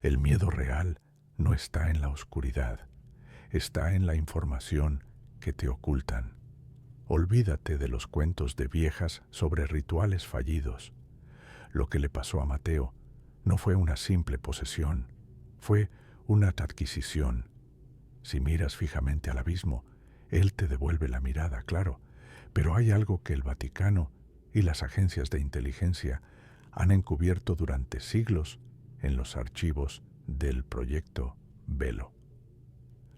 El miedo real no está en la oscuridad, está en la información que te ocultan. Olvídate de los cuentos de viejas sobre rituales fallidos. Lo que le pasó a Mateo no fue una simple posesión, fue una adquisición. Si miras fijamente al abismo, él te devuelve la mirada, claro, pero hay algo que el Vaticano y las agencias de inteligencia han encubierto durante siglos en los archivos del proyecto Velo.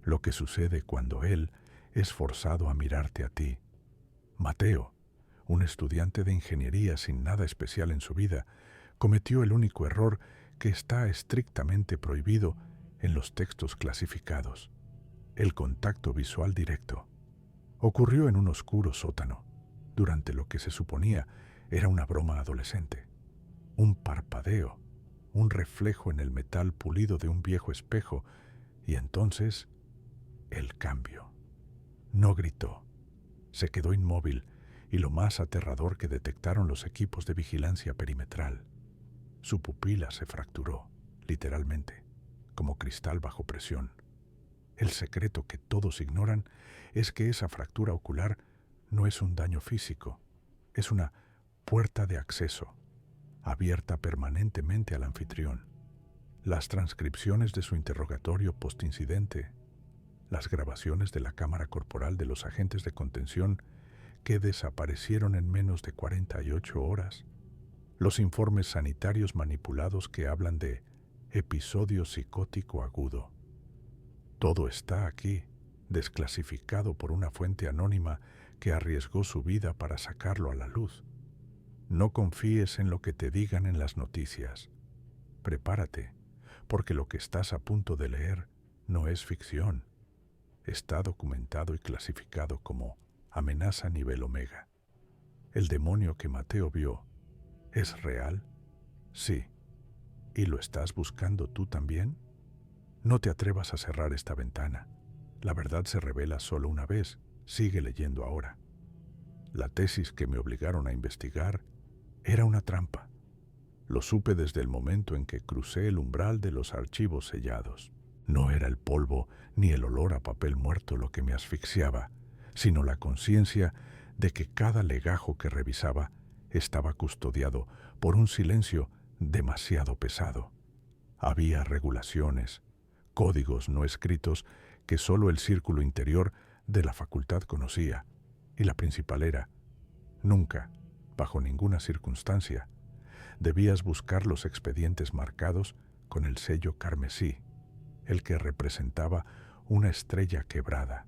Lo que sucede cuando él es forzado a mirarte a ti. Mateo, un estudiante de ingeniería sin nada especial en su vida, cometió el único error que está estrictamente prohibido en los textos clasificados: el contacto visual directo. Ocurrió en un oscuro sótano, durante lo que se suponía era una broma adolescente. Un parpadeo, un reflejo en el metal pulido de un viejo espejo, y entonces el cambio. No gritó, se quedó inmóvil, y lo más aterrador que detectaron los equipos de vigilancia perimetral: su pupila se fracturó, literalmente, como cristal bajo presión. El secreto que todos ignoran es que esa fractura ocular no es un daño físico, es una puerta de acceso, abierta permanentemente al anfitrión. Las transcripciones de su interrogatorio postincidente, las grabaciones de la cámara corporal de los agentes de contención que desaparecieron en menos de 48 horas, los informes sanitarios manipulados que hablan de episodio psicótico agudo. Todo está aquí, desclasificado por una fuente anónima que arriesgó su vida para sacarlo a la luz. No confíes en lo que te digan en las noticias. Prepárate, porque lo que estás a punto de leer no es ficción. Está documentado y clasificado como amenaza nivel Omega. ¿El demonio que Mateo vio es real? Sí. ¿Y lo estás buscando tú también? No te atrevas a cerrar esta ventana. La verdad se revela solo una vez. Sigue leyendo ahora. La tesis que me obligaron a investigar era una trampa. Lo supe desde el momento en que crucé el umbral de los archivos sellados. No era el polvo ni el olor a papel muerto lo que me asfixiaba, sino la conciencia de que cada legajo que revisaba estaba custodiado por un silencio demasiado pesado. Había regulaciones, códigos no escritos que solo el círculo interior de la facultad conocía, y la principal era: nunca, bajo ninguna circunstancia, debías buscar los expedientes marcados con el sello carmesí, el que representaba una estrella quebrada.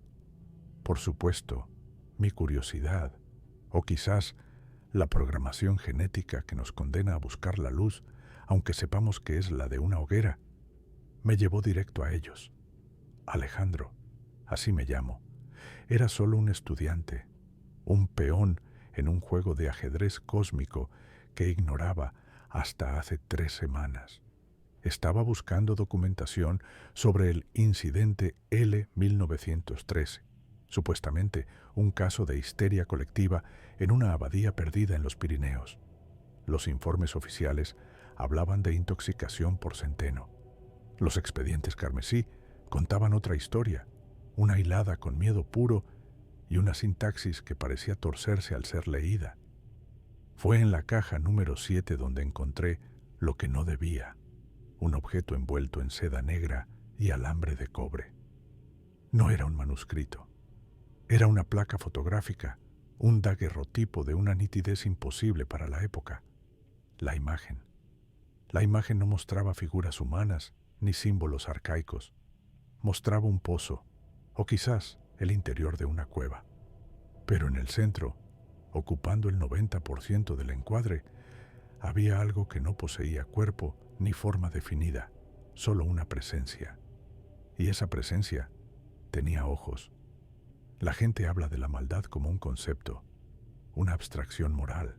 Por supuesto, mi curiosidad, o quizás la programación genética que nos condena a buscar la luz, aunque sepamos que es la de una hoguera, me llevó directo a ellos. Alejandro, así me llamo, era solo un estudiante, un peón en un juego de ajedrez cósmico que ignoraba hasta hace 3 semanas. Estaba buscando documentación sobre el incidente L-1913, supuestamente un caso de histeria colectiva en una abadía perdida en los Pirineos. Los informes oficiales hablaban de intoxicación por centeno. Los expedientes carmesí contaban otra historia, una hilada con miedo puro y una sintaxis que parecía torcerse al ser leída. Fue en la caja número 7 donde encontré lo que no debía: un objeto envuelto en seda negra y alambre de cobre. No era un manuscrito, era una placa fotográfica, un daguerrotipo de una nitidez imposible para la época. La imagen no mostraba figuras humanas ni símbolos arcaicos. Mostraba un pozo, o quizás el interior de una cueva. Pero en el centro, ocupando el 90% del encuadre, había algo que no poseía cuerpo ni forma definida, solo una presencia. Y esa presencia tenía ojos. La gente habla de la maldad como un concepto, una abstracción moral.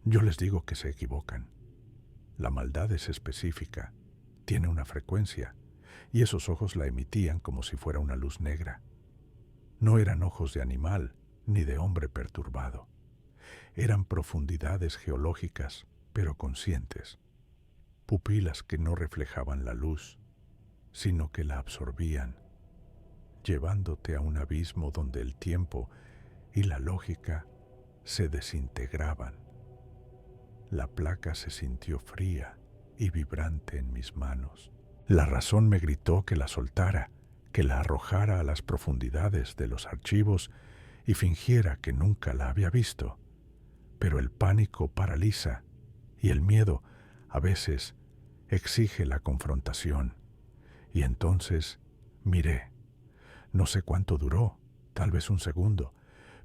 Yo les digo que se equivocan. La maldad es específica, tiene una frecuencia, y esos ojos la emitían como si fuera una luz negra. No eran ojos de animal ni de hombre perturbado. Eran profundidades geológicas, pero conscientes. pupilas que no reflejaban la luz, sino que la absorbían, llevándote a un abismo donde el tiempo y la lógica se desintegraban. La placa se sintió fría y vibrante en mis manos. La razón me gritó que la soltara, que la arrojara a las profundidades de los archivos y fingiera que nunca la había visto. Pero el pánico paraliza y el miedo a veces exige la confrontación. Y entonces miré. No sé cuánto duró, tal vez un segundo,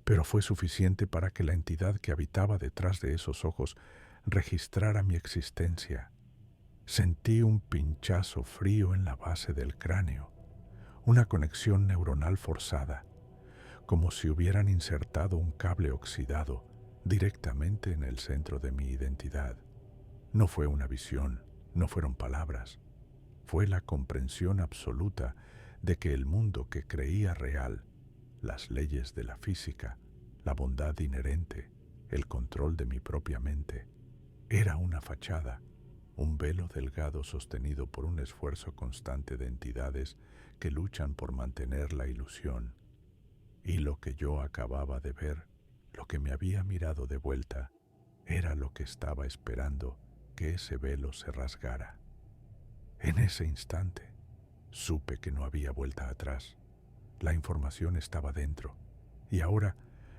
pero fue suficiente para que la entidad que habitaba detrás de esos ojos registrara mi existencia. Sentí un pinchazo frío en la base del cráneo, una conexión neuronal forzada, como si hubieran insertado un cable oxidado directamente en el centro de mi identidad. No fue una visión, no fueron palabras, fue la comprensión absoluta de que el mundo que creía real, las leyes de la física, la bondad inherente, el control de mi propia mente, era una fachada, un velo delgado sostenido por un esfuerzo constante de entidades que luchan por mantener la ilusión. Y lo que yo acababa de ver, lo que me había mirado de vuelta, era lo que estaba esperando que ese velo se rasgara. En ese instante, supe que no había vuelta atrás. La información estaba dentro, y ahora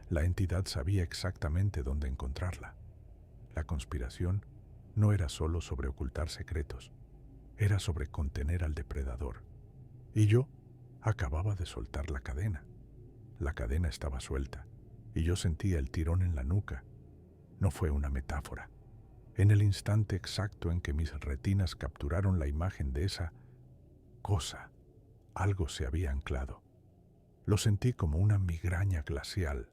la entidad sabía exactamente dónde encontrarla. La conspiración no era solo sobre ocultar secretos, era sobre contener al depredador. Y yo acababa de soltar la cadena. La cadena estaba suelta, y yo sentía el tirón en la nuca. No fue una metáfora. En el instante exacto en que mis retinas capturaron la imagen de esa cosa, algo se había anclado. Lo sentí como una migraña glacial,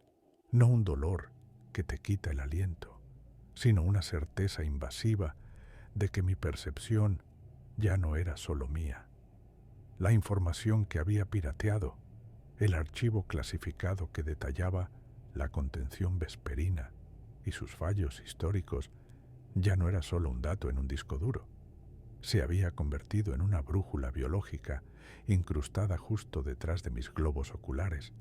no un dolor que te quita el aliento, sino una certeza invasiva de que mi percepción ya no era solo mía. La información que había pirateado, el archivo clasificado que detallaba la contención vesperina y sus fallos históricos, ya no era solo un dato en un disco duro. Se había convertido en una brújula biológica incrustada justo detrás de mis globos oculares,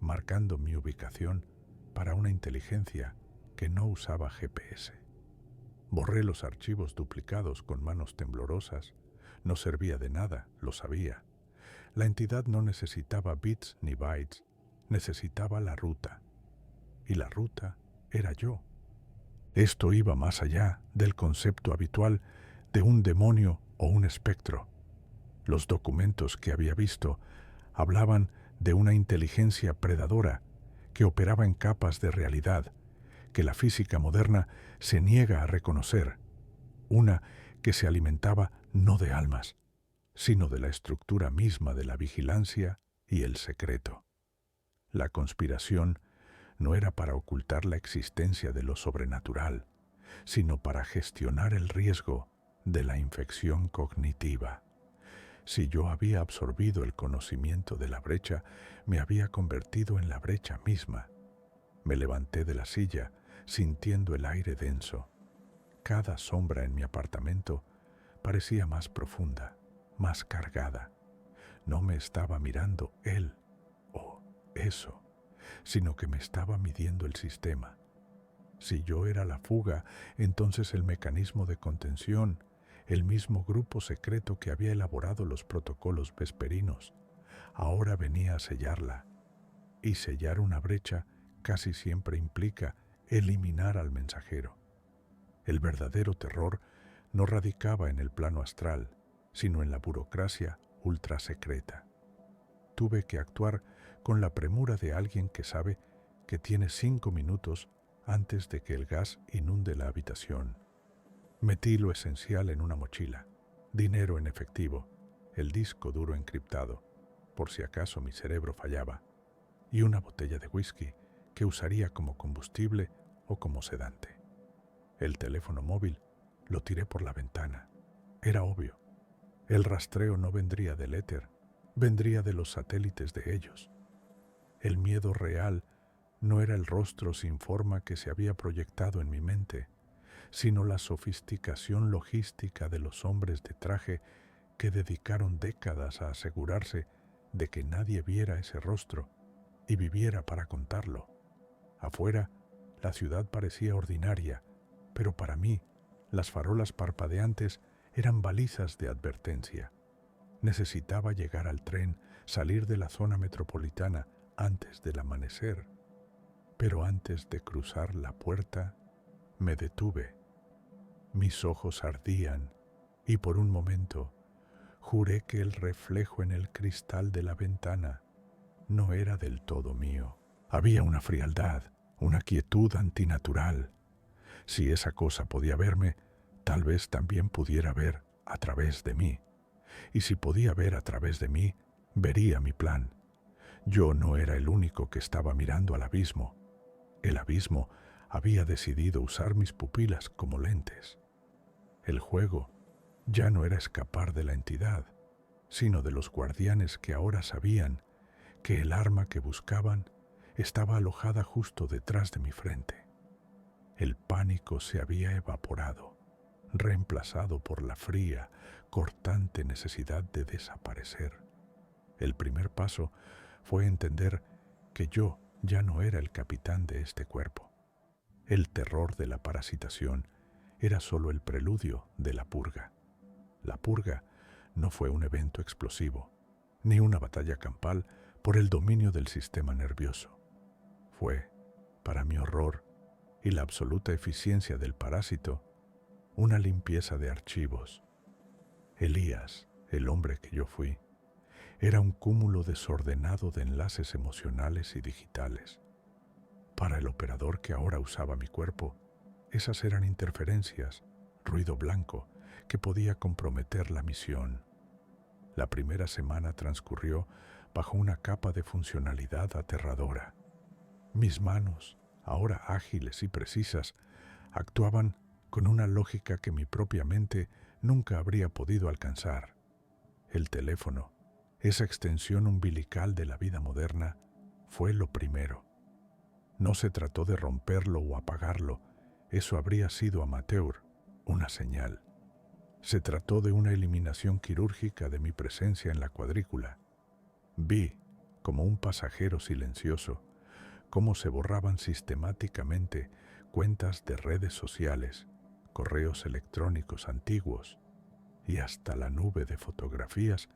marcando mi ubicación para una inteligencia que no usaba GPS. Borré los archivos duplicados con manos temblorosas. No servía de nada, lo sabía. La entidad no necesitaba bits ni bytes, necesitaba la ruta. Y la ruta era yo. Esto iba más allá del concepto habitual de un demonio o un espectro. Los documentos que había visto hablaban de una inteligencia predadora que operaba en capas de realidad que la física moderna se niega a reconocer, una que se alimentaba no de almas, sino de la estructura misma de la vigilancia y el secreto. La conspiración no era para ocultar la existencia de lo sobrenatural, sino para gestionar el riesgo de la infección cognitiva. Si yo había absorbido el conocimiento de la brecha, me había convertido en la brecha misma. Me levanté de la silla, sintiendo el aire denso. Cada sombra en mi apartamento parecía más profunda, más cargada. No me estaba mirando él o eso, sino que me estaba midiendo el sistema. Si yo era la fuga, entonces el mecanismo de contención, el mismo grupo secreto que había elaborado los protocolos vesperinos, ahora venía a sellarla. Y sellar una brecha casi siempre implica eliminar al mensajero. El verdadero terror no radicaba en el plano astral, sino en la burocracia ultrasecreta. Tuve que actuar con la premura de alguien que sabe que tiene 5 minutos antes de que el gas inunde la habitación. Metí lo esencial en una mochila, dinero en efectivo, el disco duro encriptado, por si acaso mi cerebro fallaba, y una botella de whisky que usaría como combustible o como sedante. El teléfono móvil lo tiré por la ventana. Era obvio. El rastreo no vendría del éter, vendría de los satélites de ellos. El miedo real no era el rostro sin forma que se había proyectado en mi mente, sino la sofisticación logística de los hombres de traje que dedicaron décadas a asegurarse de que nadie viera ese rostro y viviera para contarlo. Afuera, la ciudad parecía ordinaria, pero para mí, las farolas parpadeantes eran balizas de advertencia. Necesitaba llegar al tren, salir de la zona metropolitana antes del amanecer. Pero antes de cruzar la puerta, me detuve. Mis ojos ardían y por un momento juré que el reflejo en el cristal de la ventana no era del todo mío. Había una frialdad, una quietud antinatural. Si esa cosa podía verme, tal vez también pudiera ver a través de mí. Y si podía ver a través de mí, vería mi plan. Yo no era el único que estaba mirando al abismo. El abismo había decidido usar mis pupilas como lentes. El juego ya no era escapar de la entidad, sino de los guardianes que ahora sabían que el arma que buscaban estaba alojada justo detrás de mi frente. El pánico se había evaporado, reemplazado por la fría, cortante necesidad de desaparecer. El primer paso fue entender que yo ya no era el capitán de este cuerpo. El terror de la parasitación era solo el preludio de la purga. La purga no fue un evento explosivo, ni una batalla campal por el dominio del sistema nervioso. Fue, para mi horror y la absoluta eficiencia del parásito, una limpieza de archivos. Elías, el hombre que yo fui, era un cúmulo desordenado de enlaces emocionales y digitales. Para el operador que ahora usaba mi cuerpo, esas eran interferencias, ruido blanco, que podía comprometer la misión. La primera semana transcurrió bajo una capa de funcionalidad aterradora. Mis manos, ahora ágiles y precisas, actuaban con una lógica que mi propia mente nunca habría podido alcanzar. El teléfono, esa extensión umbilical de la vida moderna, fue lo primero. No se trató de romperlo o apagarlo, eso habría sido amateur, una señal. Se trató de una eliminación quirúrgica de mi presencia en la cuadrícula. Vi, como un pasajero silencioso, cómo se borraban sistemáticamente cuentas de redes sociales, correos electrónicos antiguos y hasta la nube de fotografías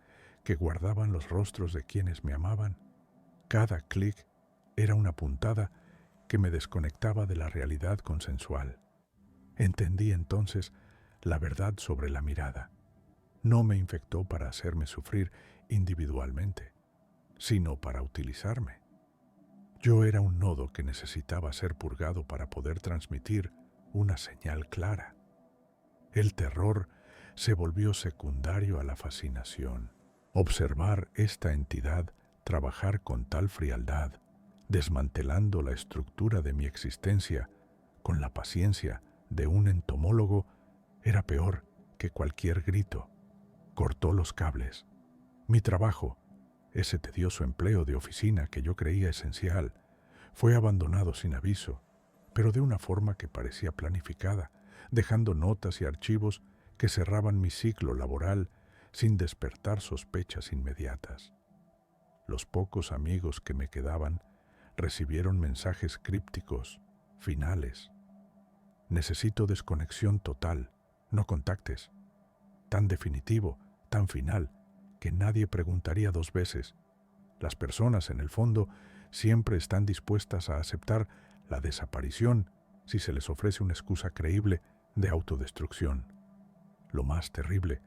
que guardaban los rostros de quienes me amaban. Cada clic era una puntada que me desconectaba de la realidad consensual. Entendí entonces la verdad sobre la mirada. No me infectó para hacerme sufrir individualmente, sino para utilizarme. Yo era un nodo que necesitaba ser purgado para poder transmitir una señal clara. El terror se volvió secundario a la fascinación. Observar esta entidad trabajar con tal frialdad, desmantelando la estructura de mi existencia con la paciencia de un entomólogo, era peor que cualquier grito. Cortó los cables. Mi trabajo, ese tedioso empleo de oficina que yo creía esencial, fue abandonado sin aviso, pero de una forma que parecía planificada, dejando notas y archivos que cerraban mi ciclo laboral sin despertar sospechas inmediatas. Los pocos amigos que me quedaban recibieron mensajes crípticos, finales. Necesito desconexión total, no contactes. Tan definitivo, tan final, que nadie preguntaría dos veces. Las personas, en el fondo, siempre están dispuestas a aceptar la desaparición si se les ofrece una excusa creíble de autodestrucción. Lo más terrible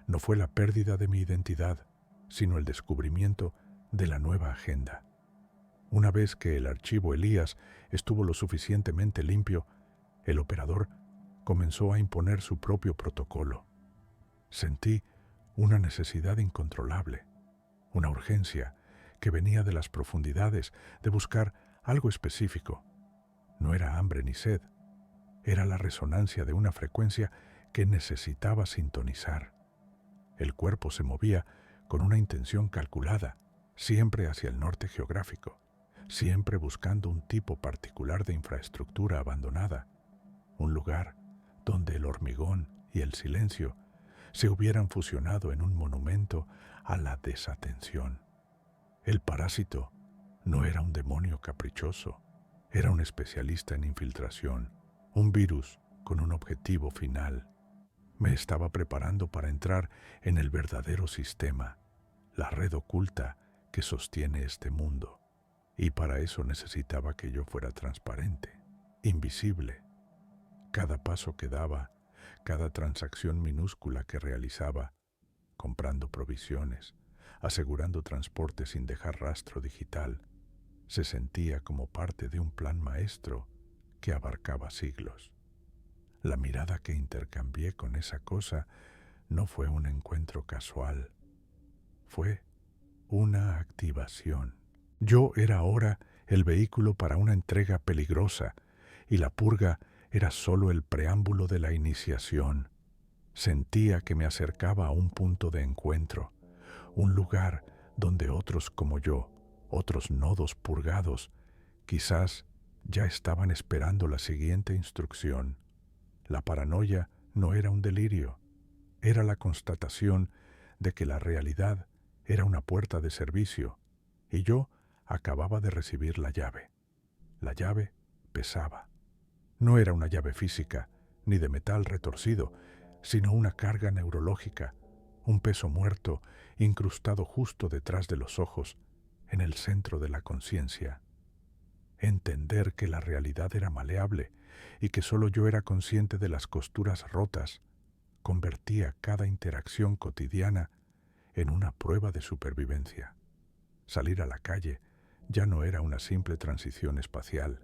no fue la pérdida de mi identidad, sino el descubrimiento de la nueva agenda. Una vez que el archivo Elías estuvo lo suficientemente limpio, el operador comenzó a imponer su propio protocolo. Sentí una necesidad incontrolable, una urgencia que venía de las profundidades de buscar algo específico. No era hambre ni sed, era la resonancia de una frecuencia que necesitaba sintonizar. El cuerpo se movía con una intención calculada, siempre hacia el norte geográfico, siempre buscando un tipo particular de infraestructura abandonada, un lugar donde el hormigón y el silencio se hubieran fusionado en un monumento a la desatención. El parásito no era un demonio caprichoso, era un especialista en infiltración, un virus con un objetivo final. Me estaba preparando para entrar en el verdadero sistema, la red oculta que sostiene este mundo. Y para eso necesitaba que yo fuera transparente, invisible. Cada paso que daba, cada transacción minúscula que realizaba, comprando provisiones, asegurando transporte sin dejar rastro digital, se sentía como parte de un plan maestro que abarcaba siglos. La mirada que intercambié con esa cosa no fue un encuentro casual, fue una activación. Yo era ahora el vehículo para una entrega peligrosa y la purga era solo el preámbulo de la iniciación. Sentía que me acercaba a un punto de encuentro, un lugar donde otros como yo, otros nodos purgados, quizás ya estaban esperando la siguiente instrucción. La paranoia no era un delirio, era la constatación de que la realidad era una puerta de servicio y yo acababa de recibir la llave. La llave pesaba. No era una llave física, ni de metal retorcido, sino una carga neurológica, un peso muerto incrustado justo detrás de los ojos, en el centro de la conciencia. Entender que la realidad era maleable y que solo yo era consciente de las costuras rotas, convertía cada interacción cotidiana en una prueba de supervivencia. Salir a la calle ya no era una simple transición espacial,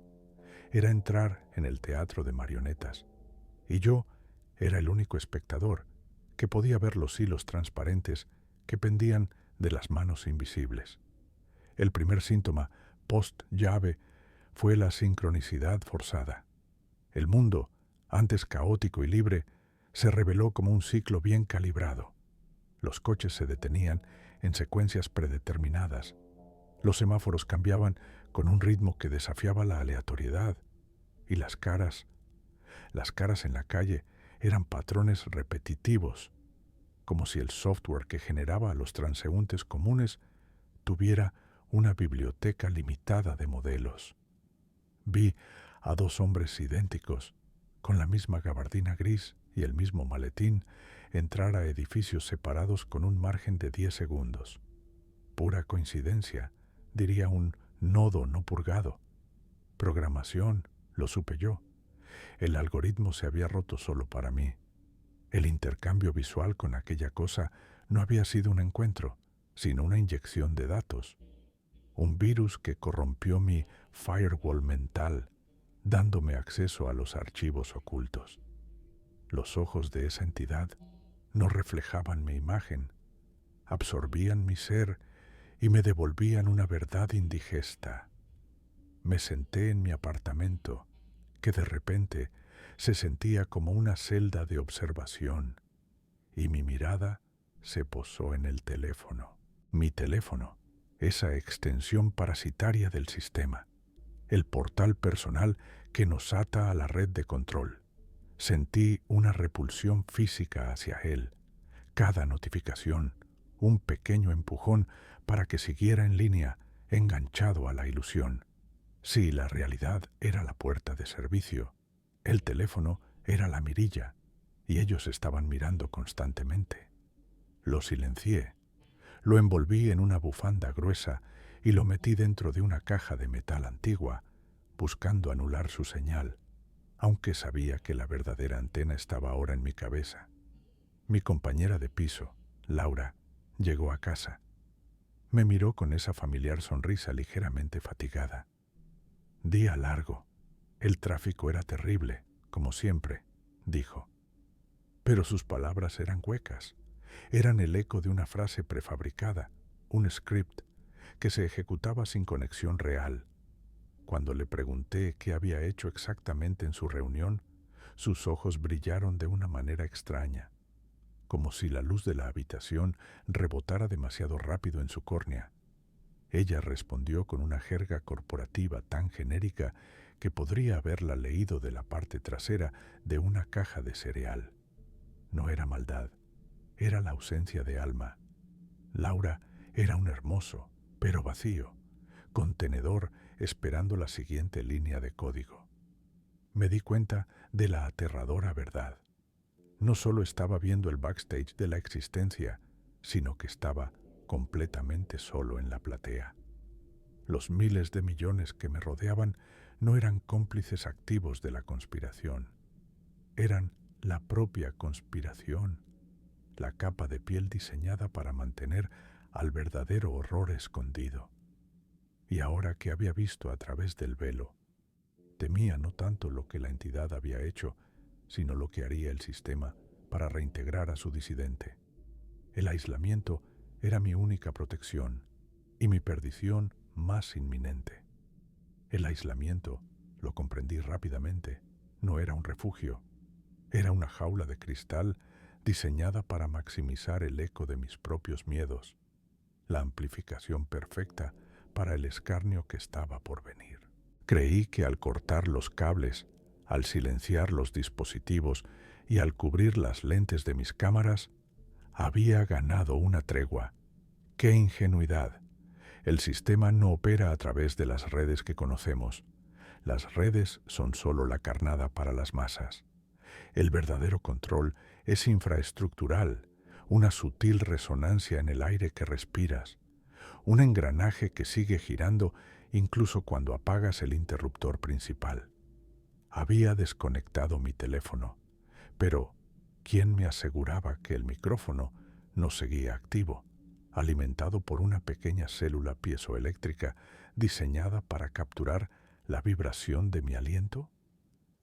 era entrar en el teatro de marionetas, y yo era el único espectador que podía ver los hilos transparentes que pendían de las manos invisibles. El primer síntoma post-llave fue la sincronicidad forzada. El mundo, antes caótico y libre, se reveló como un ciclo bien calibrado. Los coches se detenían en secuencias predeterminadas. Los semáforos cambiaban con un ritmo que desafiaba la aleatoriedad. Y las caras en la calle eran patrones repetitivos, como si el software que generaba a los transeúntes comunes tuviera una biblioteca limitada de modelos. Vi a dos hombres idénticos, con la misma gabardina gris y el mismo maletín, entrar a edificios separados con un margen de 10 segundos. Pura coincidencia, diría un nodo no purgado. Programación, lo supe yo. El algoritmo se había roto solo para mí. El intercambio visual con aquella cosa no había sido un encuentro, sino una inyección de datos. Un virus que corrompió mi firewall mental, dándome acceso a los archivos ocultos. Los ojos de esa entidad no reflejaban mi imagen, absorbían mi ser y me devolvían una verdad indigesta. Me senté en mi apartamento, que de repente se sentía como una celda de observación, y mi mirada se posó en el teléfono. Mi teléfono, esa extensión parasitaria del sistema, el portal personal que nos ata a la red de control. Sentí una repulsión física hacia él. Cada notificación, un pequeño empujón para que siguiera en línea, enganchado a la ilusión. Si la realidad era la puerta de servicio, el teléfono era la mirilla, y ellos estaban mirando constantemente. Lo silencié, lo envolví en una bufanda gruesa y lo metí dentro de una caja de metal antigua, buscando anular su señal, aunque sabía que la verdadera antena estaba ahora en mi cabeza. Mi compañera de piso, Laura, llegó a casa. Me miró con esa familiar sonrisa ligeramente fatigada. Día largo. El tráfico era terrible, como siempre, dijo. Pero sus palabras eran huecas. Eran el eco de una frase prefabricada, un script, que se ejecutaba sin conexión real. Cuando le pregunté qué había hecho exactamente en su reunión, sus ojos brillaron de una manera extraña, como si la luz de la habitación rebotara demasiado rápido en su córnea. Ella respondió con una jerga corporativa tan genérica que podría haberla leído de la parte trasera de una caja de cereal. No era maldad, era la ausencia de alma. Laura era un hermoso, pero vacío, contenedor esperando la siguiente línea de código. Me di cuenta de la aterradora verdad. No solo estaba viendo el backstage de la existencia, sino que estaba completamente solo en la platea. Los miles de millones que me rodeaban no eran cómplices activos de la conspiración. Eran la propia conspiración, la capa de piel diseñada para mantener al verdadero horror escondido. Y ahora que había visto a través del velo, temía no tanto lo que la entidad había hecho, sino lo que haría el sistema para reintegrar a su disidente. El aislamiento era mi única protección y mi perdición más inminente. El aislamiento, lo comprendí rápidamente, no era un refugio, era una jaula de cristal diseñada para maximizar el eco de mis propios miedos, la amplificación perfecta para el escarnio que estaba por venir. Creí que al cortar los cables, al silenciar los dispositivos y al cubrir las lentes de mis cámaras, había ganado una tregua. ¡Qué ingenuidad! El sistema no opera a través de las redes que conocemos. Las redes son solo la carnada para las masas. El verdadero control es infraestructural, una sutil resonancia en el aire que respiras, un engranaje que sigue girando incluso cuando apagas el interruptor principal. Había desconectado mi teléfono, pero ¿quién me aseguraba que el micrófono no seguía activo, alimentado por una pequeña célula piezoeléctrica diseñada para capturar la vibración de mi aliento?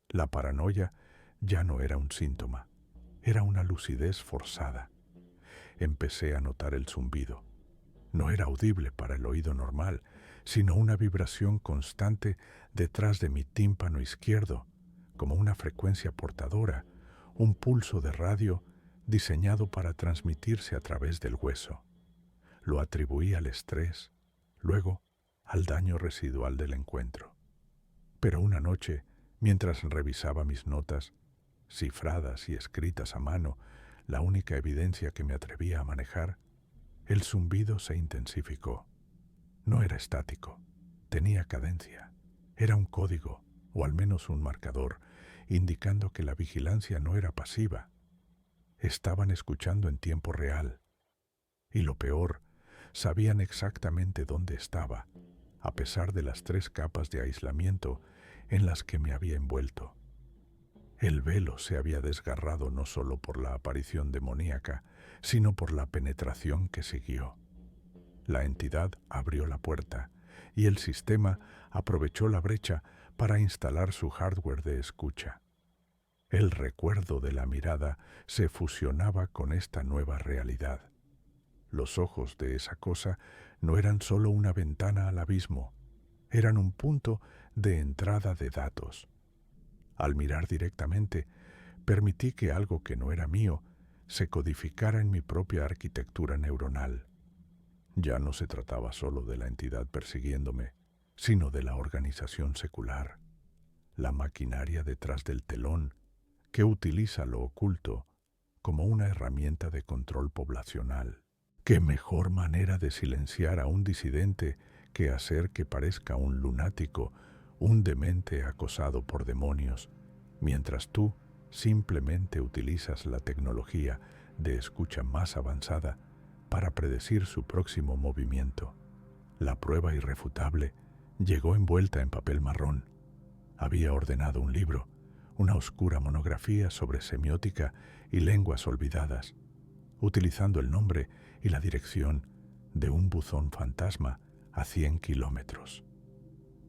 La paranoia ya no era un síntoma, era una lucidez forzada. Empecé a notar el zumbido. No era audible para el oído normal, sino una vibración constante detrás de mi tímpano izquierdo, como una frecuencia portadora, un pulso de radio diseñado para transmitirse a través del hueso. Lo atribuí al estrés, luego al daño residual del encuentro. Pero una noche, mientras revisaba mis notas, cifradas y escritas a mano, la única evidencia que me atrevía a manejar, el zumbido se intensificó. No era estático, tenía cadencia. Era un código, o al menos un marcador, indicando que la vigilancia no era pasiva. Estaban escuchando en tiempo real. Y lo peor, sabían exactamente dónde estaba, a pesar de las 3 capas de aislamiento en las que me había envuelto. El velo se había desgarrado no solo por la aparición demoníaca, sino por la penetración que siguió. La entidad abrió la puerta y el sistema aprovechó la brecha para instalar su hardware de escucha. El recuerdo de la mirada se fusionaba con esta nueva realidad. Los ojos de esa cosa no eran solo una ventana al abismo, eran un punto de entrada de datos. Al mirar directamente, permití que algo que no era mío se codificara en mi propia arquitectura neuronal. Ya no se trataba solo de la entidad persiguiéndome, sino de la organización secular, la maquinaria detrás del telón que utiliza lo oculto como una herramienta de control poblacional. ¿Qué mejor manera de silenciar a un disidente que hacer que parezca un lunático, un demente acosado por demonios, mientras tú simplemente utilizas la tecnología de escucha más avanzada para predecir su próximo movimiento? La prueba irrefutable llegó envuelta en papel marrón. Había ordenado un libro, una oscura monografía sobre semiótica y lenguas olvidadas, utilizando el nombre y la dirección de un buzón fantasma a 100 kilómetros.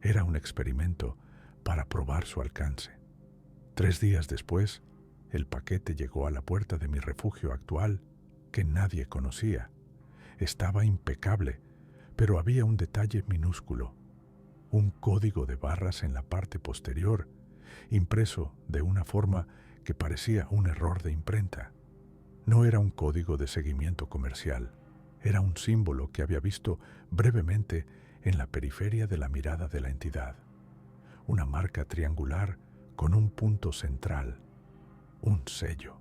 Era un experimento para probar su alcance. 3 días después, el paquete llegó a la puerta de mi refugio actual, que nadie conocía. Estaba impecable, pero había un detalle minúsculo, un código de barras en la parte posterior, impreso de una forma que parecía un error de imprenta. No era un código de seguimiento comercial, era un símbolo que había visto brevemente en la periferia de la mirada de la entidad. una marca triangular con un punto central, un sello.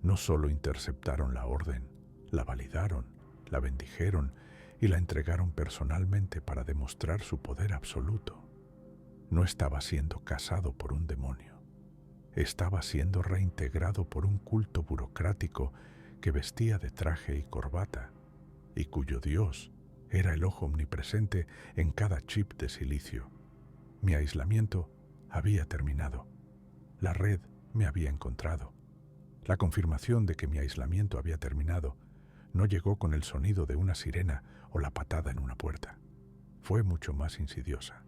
No solo interceptaron la orden, la validaron, la bendijeron y la entregaron personalmente para demostrar su poder absoluto. No estaba siendo cazado por un demonio. Estaba siendo reintegrado por un culto burocrático que vestía de traje y corbata, y cuyo dios era el ojo omnipresente en cada chip de silicio. Mi aislamiento había terminado. La red me había encontrado. La confirmación de que mi aislamiento había terminado no llegó con el sonido de una sirena o la patada en una puerta. Fue mucho más insidiosa.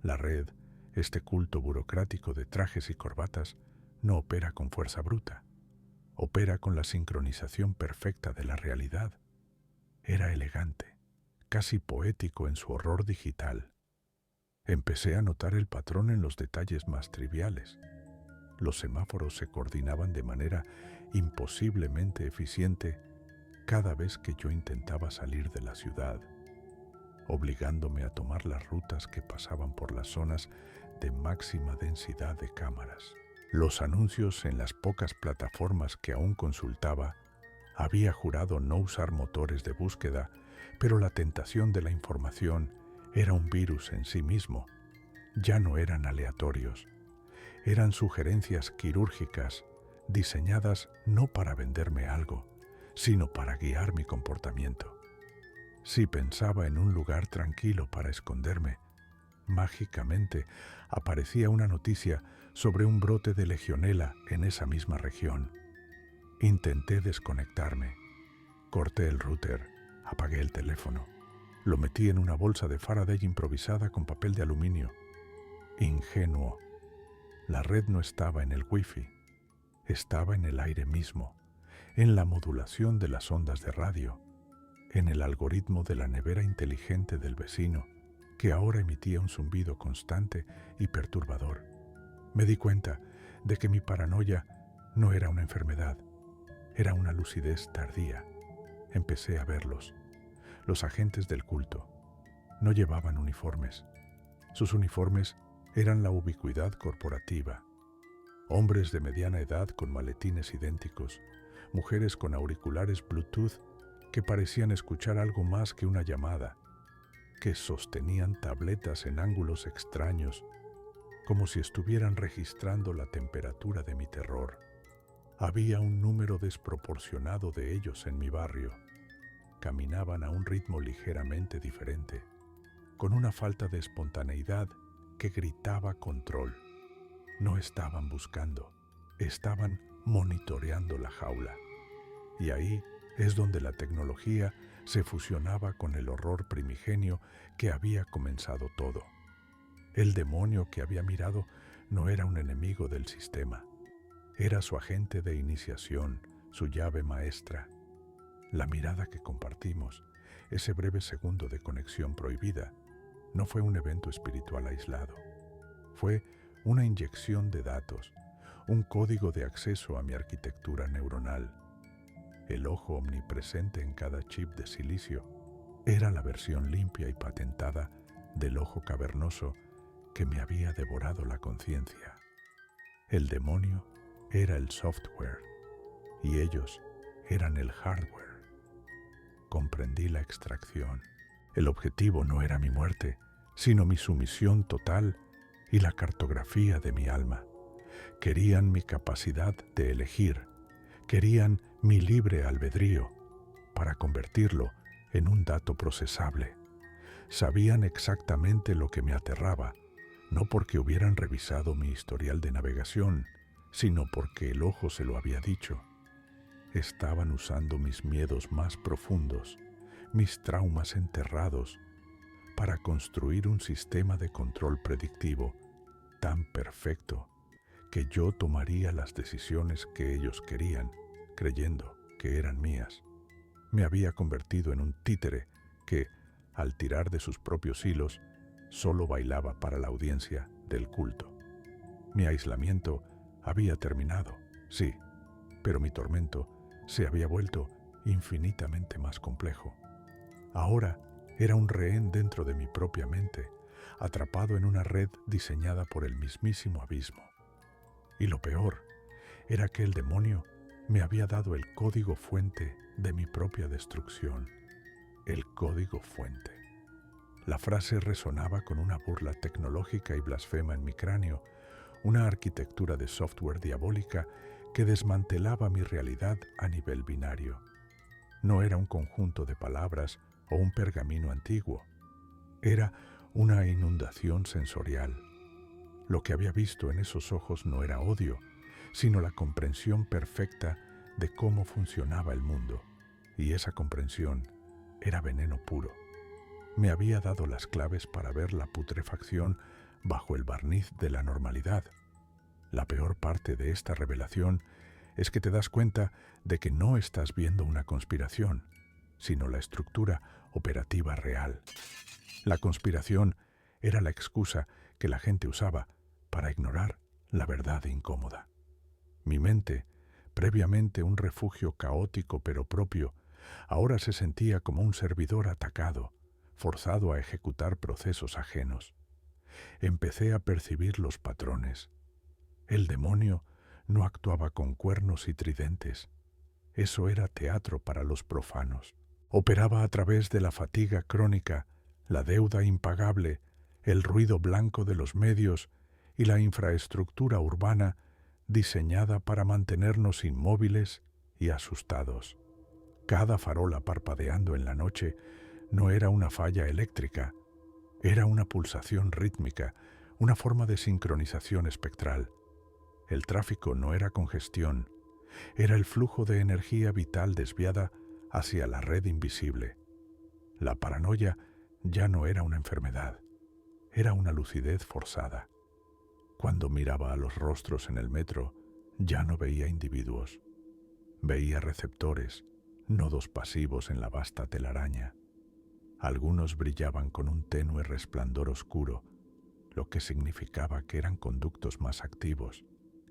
La red, este culto burocrático de trajes y corbatas, no opera con fuerza bruta. Opera con la sincronización perfecta de la realidad. Era elegante, casi poético en su horror digital. Empecé a notar el patrón en los detalles más triviales. Los semáforos se coordinaban de manera imposiblemente eficiente cada vez que yo intentaba salir de la ciudad, obligándome a tomar las rutas que pasaban por las zonas de máxima densidad de cámaras. Los anuncios en las pocas plataformas que aún consultaba, había jurado no usar motores de búsqueda, pero la tentación de la información era un virus en sí mismo. Ya no eran aleatorios. Eran sugerencias quirúrgicas, diseñadas no para venderme algo, sino para guiar mi comportamiento. Si pensaba en un lugar tranquilo para esconderme, mágicamente aparecía una noticia sobre un brote de legionela en esa misma región. Intenté desconectarme. Corté el router, apagué el teléfono. Lo metí en una bolsa de Faraday improvisada con papel de aluminio. Ingenuo. La red no estaba en el wifi, estaba en el aire mismo, en la modulación de las ondas de radio, en el algoritmo de la nevera inteligente del vecino, que ahora emitía un zumbido constante y perturbador. Me di cuenta de que mi paranoia no era una enfermedad, era una lucidez tardía. Empecé a verlos. Los agentes del culto no llevaban uniformes. Sus uniformes eran la ubicuidad corporativa. Hombres de mediana edad con maletines idénticos, mujeres con auriculares Bluetooth que parecían escuchar algo más que una llamada, que sostenían tabletas en ángulos extraños, como si estuvieran registrando la temperatura de mi terror. Había un número desproporcionado de ellos en mi barrio. Caminaban a un ritmo ligeramente diferente, con una falta de espontaneidad que gritaba control. No estaban buscando, estaban monitoreando la jaula. Y ahí es donde la tecnología se fusionaba con el horror primigenio que había comenzado todo. El demonio que había mirado no era un enemigo del sistema, era su agente de iniciación, su llave maestra. La mirada que compartimos, ese breve segundo de conexión prohibida, no fue un evento espiritual aislado. Fue una inyección de datos, un código de acceso a mi arquitectura neuronal. El ojo omnipresente en cada chip de silicio era la versión limpia y patentada del ojo cavernoso que me había devorado la conciencia. El demonio era el software y ellos eran el hardware. Comprendí la extracción. El objetivo no era mi muerte, sino mi sumisión total y la cartografía de mi alma. Querían mi capacidad de elegir, querían mi libre albedrío para convertirlo en un dato procesable. Sabían exactamente lo que me aterraba, no porque hubieran revisado mi historial de navegación, sino porque el ojo se lo había dicho. Estaban usando mis miedos más profundos, mis traumas enterrados, para construir un sistema de control predictivo tan perfecto que yo tomaría las decisiones que ellos querían, creyendo que eran mías. Me había convertido en un títere que, al tirar de sus propios hilos, solo bailaba para la audiencia del culto. Mi aislamiento había terminado, sí, pero mi tormento se había vuelto infinitamente más complejo. Ahora era un rehén dentro de mi propia mente, atrapado en una red diseñada por el mismísimo abismo. Y lo peor era que el demonio me había dado el código fuente de mi propia destrucción. El código fuente. La frase resonaba con una burla tecnológica y blasfema en mi cráneo, una arquitectura de software diabólica que desmantelaba mi realidad a nivel binario. No era un conjunto de palabras o un pergamino antiguo. Era una inundación sensorial. Lo que había visto en esos ojos no era odio, sino la comprensión perfecta de cómo funcionaba el mundo. Y esa comprensión era veneno puro. Me había dado las claves para ver la putrefacción bajo el barniz de la normalidad. La peor parte de esta revelación es que te das cuenta de que no estás viendo una conspiración, sino la estructura operativa real. La conspiración era la excusa que la gente usaba para ignorar la verdad incómoda. Mi mente, previamente un refugio caótico pero propio, ahora se sentía como un servidor atacado, forzado a ejecutar procesos ajenos. Empecé a percibir los patrones. El demonio no actuaba con cuernos y tridentes. Eso era teatro para los profanos. Operaba a través de la fatiga crónica, la deuda impagable, el ruido blanco de los medios y la infraestructura urbana diseñada para mantenernos inmóviles y asustados. Cada farola parpadeando en la noche no era una falla eléctrica, era una pulsación rítmica, una forma de sincronización espectral. El tráfico no era congestión, era el flujo de energía vital desviada hacia la red invisible. La paranoia ya no era una enfermedad, era una lucidez forzada. Cuando miraba a los rostros en el metro, ya no veía individuos. Veía receptores, nodos pasivos en la vasta telaraña. Algunos brillaban con un tenue resplandor oscuro, lo que significaba que eran conductos más activos,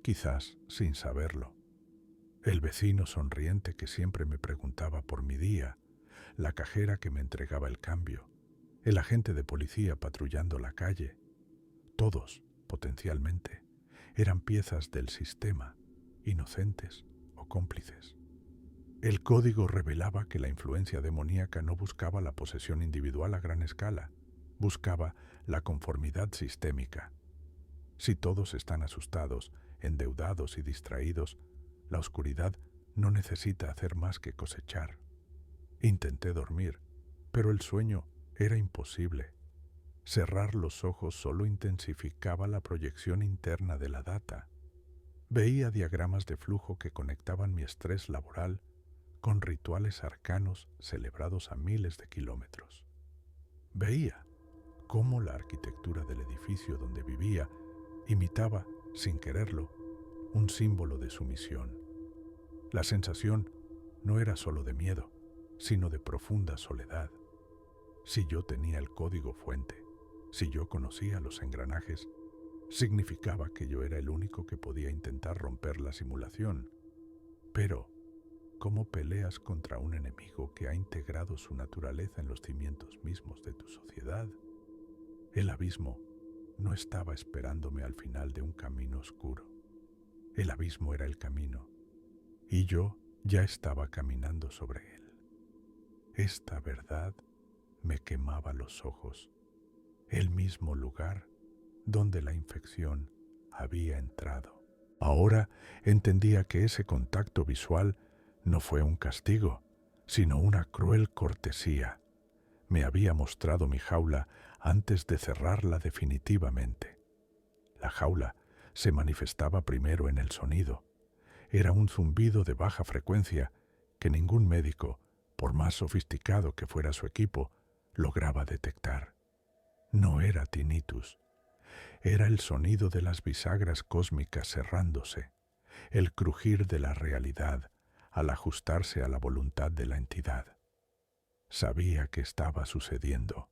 quizás sin saberlo. El vecino sonriente que siempre me preguntaba por mi día, la cajera que me entregaba el cambio, el agente de policía patrullando la calle, todos, potencialmente, eran piezas del sistema, inocentes o cómplices. El código revelaba que la influencia demoníaca no buscaba la posesión individual a gran escala, buscaba la conformidad sistémica. Si todos están asustados, endeudados y distraídos, la oscuridad no necesita hacer más que cosechar. Intenté dormir, pero el sueño era imposible. Cerrar los ojos solo intensificaba la proyección interna de la data. Veía diagramas de flujo que conectaban mi estrés laboral con rituales arcanos celebrados a miles de kilómetros. Veía cómo la arquitectura del edificio donde vivía imitaba, sin quererlo, un símbolo de sumisión. La sensación no era solo de miedo, sino de profunda soledad. Si yo tenía el código fuente, si yo conocía los engranajes, significaba que yo era el único que podía intentar romper la simulación. Pero, ¿cómo peleas contra un enemigo que ha integrado su naturaleza en los cimientos mismos de tu sociedad? El abismo no estaba esperándome al final de un camino oscuro. El abismo era el camino, y yo ya estaba caminando sobre él. Esta verdad me quemaba los ojos, el mismo lugar donde la infección había entrado. Ahora entendía que ese contacto visual no fue un castigo, sino una cruel cortesía. Me había mostrado mi jaula antes de cerrarla definitivamente. La jaula se manifestaba primero en el sonido. Era un zumbido de baja frecuencia que ningún médico, por más sofisticado que fuera su equipo, lograba detectar. No era tinnitus. Era el sonido de las bisagras cósmicas cerrándose, el crujir de la realidad al ajustarse a la voluntad de la entidad. Sabía que estaba sucediendo,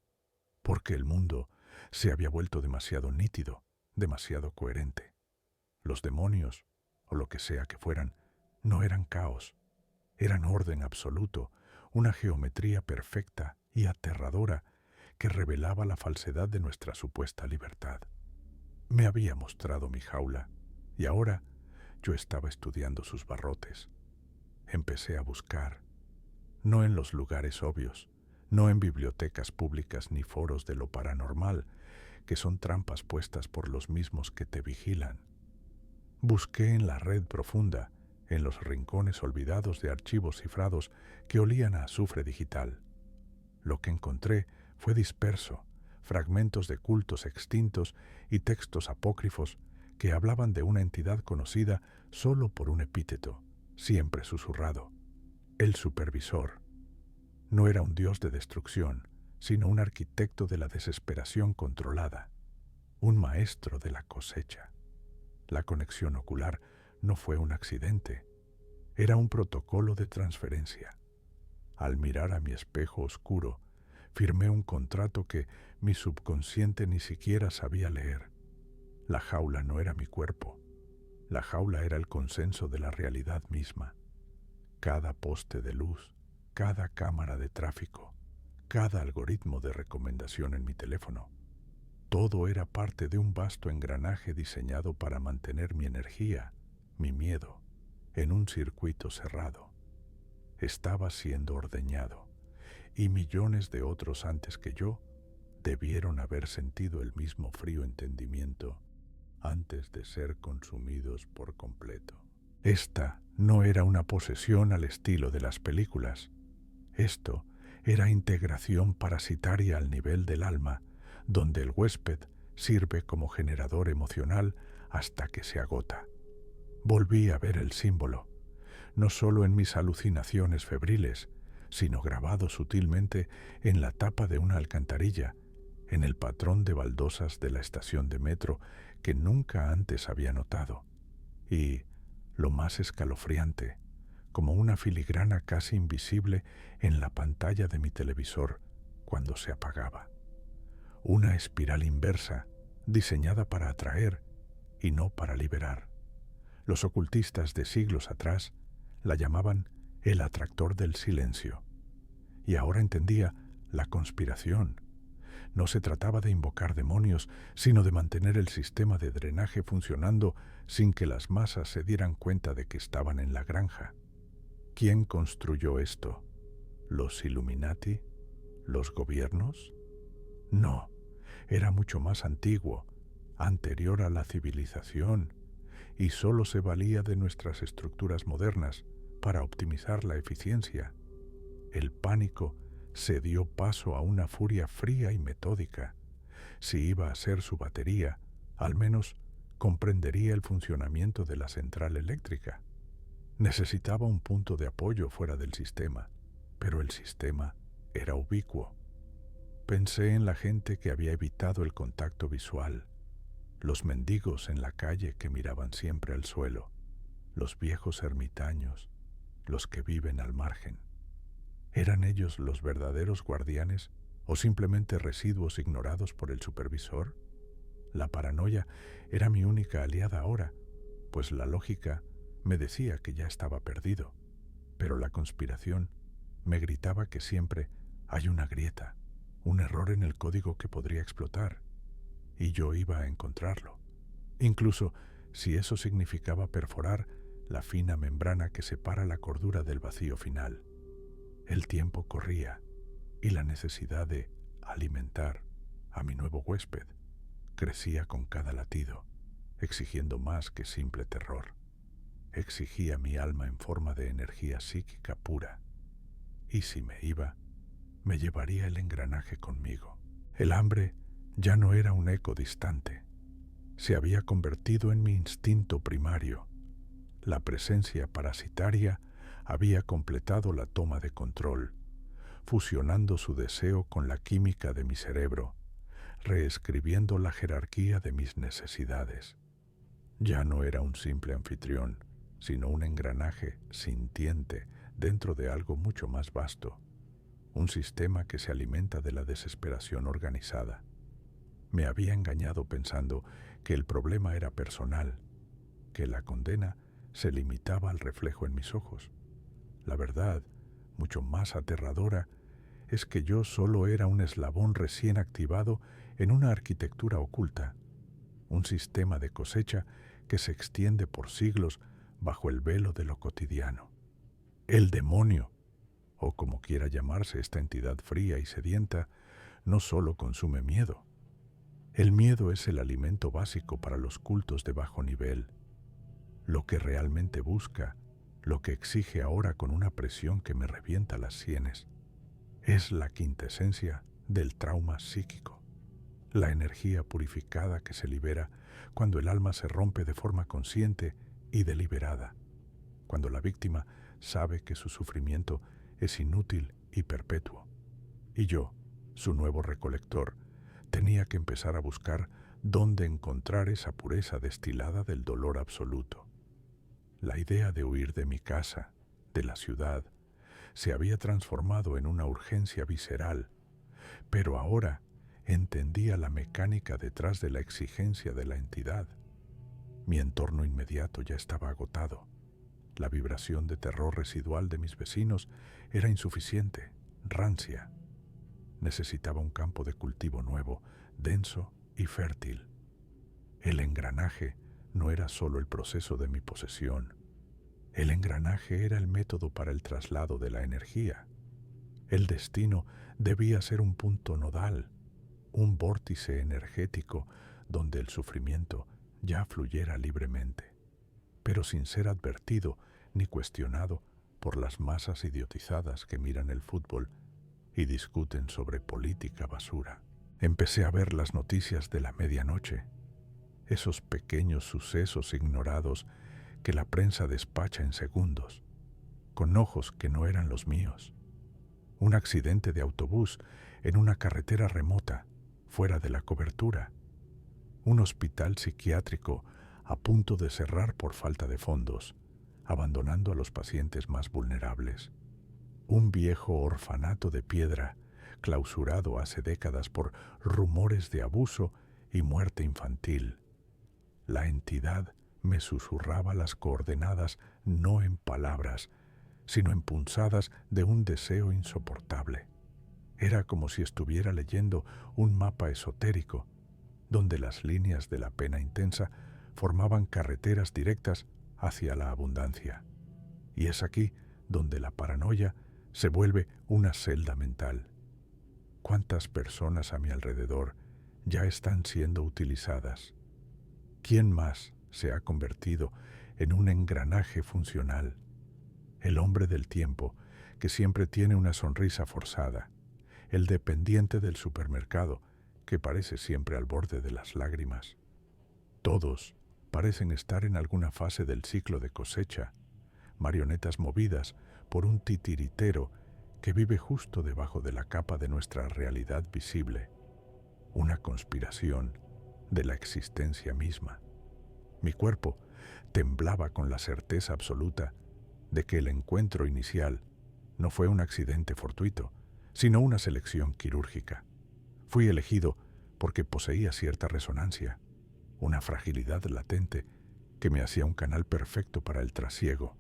porque el mundo se había vuelto demasiado nítido, demasiado coherente. Los demonios, o lo que sea que fueran, no eran caos, eran orden absoluto, una geometría perfecta y aterradora que revelaba la falsedad de nuestra supuesta libertad. Me había mostrado mi jaula y ahora yo estaba estudiando sus barrotes. Empecé a buscar, no en los lugares obvios, no en bibliotecas públicas ni foros de lo paranormal, que son trampas puestas por los mismos que te vigilan. Busqué en la red profunda, en los rincones olvidados de archivos cifrados que olían a azufre digital. Lo que encontré fue disperso, fragmentos de cultos extintos y textos apócrifos que hablaban de una entidad conocida solo por un epíteto, siempre susurrado: el supervisor. No era un dios de destrucción, sino un arquitecto de la desesperación controlada, un maestro de la cosecha. La conexión ocular no fue un accidente, era un protocolo de transferencia. Al mirar a mi espejo oscuro, firmé un contrato que mi subconsciente ni siquiera sabía leer. La jaula no era mi cuerpo, la jaula era el consenso de la realidad misma. Cada poste de luz, cada cámara de tráfico, cada algoritmo de recomendación en mi teléfono, todo era parte de un vasto engranaje diseñado para mantener mi energía, mi miedo, en un circuito cerrado. Estaba siendo ordeñado, y millones de otros antes que yo debieron haber sentido el mismo frío entendimiento antes de ser consumidos por completo. Esta no era una posesión al estilo de las películas. Esto era integración parasitaria al nivel del alma, donde el huésped sirve como generador emocional hasta que se agota. Volví a ver el símbolo, no solo en mis alucinaciones febriles, sino grabado sutilmente en la tapa de una alcantarilla, en el patrón de baldosas de la estación de metro que nunca antes había notado. Y, lo más escalofriante, como una filigrana casi invisible en la pantalla de mi televisor cuando se apagaba. Una espiral inversa, diseñada para atraer y no para liberar. Los ocultistas de siglos atrás la llamaban el atractor del silencio. Y ahora entendía la conspiración. No se trataba de invocar demonios, sino de mantener el sistema de drenaje funcionando sin que las masas se dieran cuenta de que estaban en la granja. ¿Quién construyó esto? ¿Los Illuminati? ¿Los gobiernos? No, era mucho más antiguo, anterior a la civilización, y solo se valía de nuestras estructuras modernas para optimizar la eficiencia. El pánico se dio paso a una furia fría y metódica. Si iba a ser su batería, al menos comprendería el funcionamiento de la central eléctrica. Necesitaba un punto de apoyo fuera del sistema, pero el sistema era ubicuo. Pensé en la gente que había evitado el contacto visual, los mendigos en la calle que miraban siempre al suelo, los viejos ermitaños, los que viven al margen. ¿Eran ellos los verdaderos guardianes o simplemente residuos ignorados por el supervisor? La paranoia era mi única aliada ahora, pues la lógica me decía que ya estaba perdido, pero la conspiración me gritaba que siempre hay una grieta, un error en el código que podría explotar, y yo iba a encontrarlo, incluso si eso significaba perforar la fina membrana que separa la cordura del vacío final. El tiempo corría y la necesidad de alimentar a mi nuevo huésped crecía con cada latido, exigiendo más que simple terror. Exigía mi alma en forma de energía psíquica pura, y si me iba, me llevaría el engranaje conmigo. El hambre ya no era un eco distante, se había convertido en mi instinto primario. La presencia parasitaria había completado la toma de control, fusionando su deseo con la química de mi cerebro, reescribiendo la jerarquía de mis necesidades. Ya no era un simple anfitrión, sino un engranaje sintiente dentro de algo mucho más vasto, un sistema que se alimenta de la desesperación organizada. Me había engañado pensando que el problema era personal, que la condena se limitaba al reflejo en mis ojos. La verdad, mucho más aterradora, es que yo solo era un eslabón recién activado en una arquitectura oculta, un sistema de cosecha que se extiende por siglos bajo el velo de lo cotidiano. El demonio, o como quiera llamarse esta entidad fría y sedienta, no solo consume miedo. El miedo es el alimento básico para los cultos de bajo nivel. Lo que realmente busca, lo que exige ahora con una presión que me revienta las sienes, es la quintesencia del trauma psíquico, la energía purificada que se libera cuando el alma se rompe de forma consciente y deliberada, cuando la víctima sabe que su sufrimiento es inútil y perpetuo. Y yo, su nuevo recolector, tenía que empezar a buscar dónde encontrar esa pureza destilada del dolor absoluto. La idea de huir de mi casa, de la ciudad, se había transformado en una urgencia visceral, pero ahora entendía la mecánica detrás de la exigencia de la entidad. Mi entorno inmediato ya estaba agotado. La vibración de terror residual de mis vecinos era insuficiente, rancia. Necesitaba un campo de cultivo nuevo, denso y fértil. El engranaje no era solo el proceso de mi posesión. El engranaje era el método para el traslado de la energía. El destino debía ser un punto nodal, un vórtice energético donde el sufrimiento ya fluyera libremente, pero sin ser advertido ni cuestionado por las masas idiotizadas que miran el fútbol y discuten sobre política basura. Empecé a ver las noticias de la medianoche, esos pequeños sucesos ignorados que la prensa despacha en segundos, con ojos que no eran los míos. Un accidente de autobús en una carretera remota, fuera de la cobertura. Un hospital psiquiátrico a punto de cerrar por falta de fondos, abandonando a los pacientes más vulnerables. Un viejo orfanato de piedra, clausurado hace décadas por rumores de abuso y muerte infantil. La entidad me susurraba las coordenadas no en palabras, sino en punzadas de un deseo insoportable. Era como si estuviera leyendo un mapa esotérico, donde las líneas de la pena intensa formaban carreteras directas hacia la abundancia. Y es aquí donde la paranoia se vuelve una celda mental. ¿Cuántas personas a mi alrededor ya están siendo utilizadas? ¿Quién más se ha convertido en un engranaje funcional? El hombre del tiempo, que siempre tiene una sonrisa forzada. El dependiente del supermercado, que parece siempre al borde de las lágrimas. Todos parecen estar en alguna fase del ciclo de cosecha, marionetas movidas por un titiritero que vive justo debajo de la capa de nuestra realidad visible. Una conspiración de la existencia misma. Mi cuerpo temblaba con la certeza absoluta de que el encuentro inicial no fue un accidente fortuito, sino una selección quirúrgica. Fui elegido porque poseía cierta resonancia, una fragilidad latente que me hacía un canal perfecto para el trasiego.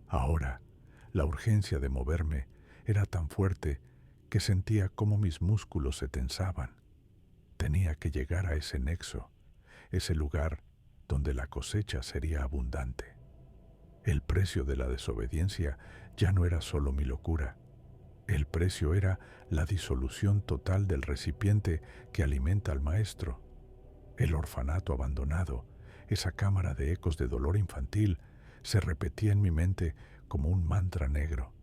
Ahora, la urgencia de moverme era tan fuerte que sentía cómo mis músculos se tensaban. Tenía que llegar a ese nexo, ese lugar donde la cosecha sería abundante. El precio de la desobediencia ya no era solo mi locura. El precio era la disolución total del recipiente que alimenta al maestro. El orfanato abandonado, esa cámara de ecos de dolor infantil, se repetía en mi mente como un mantra negro.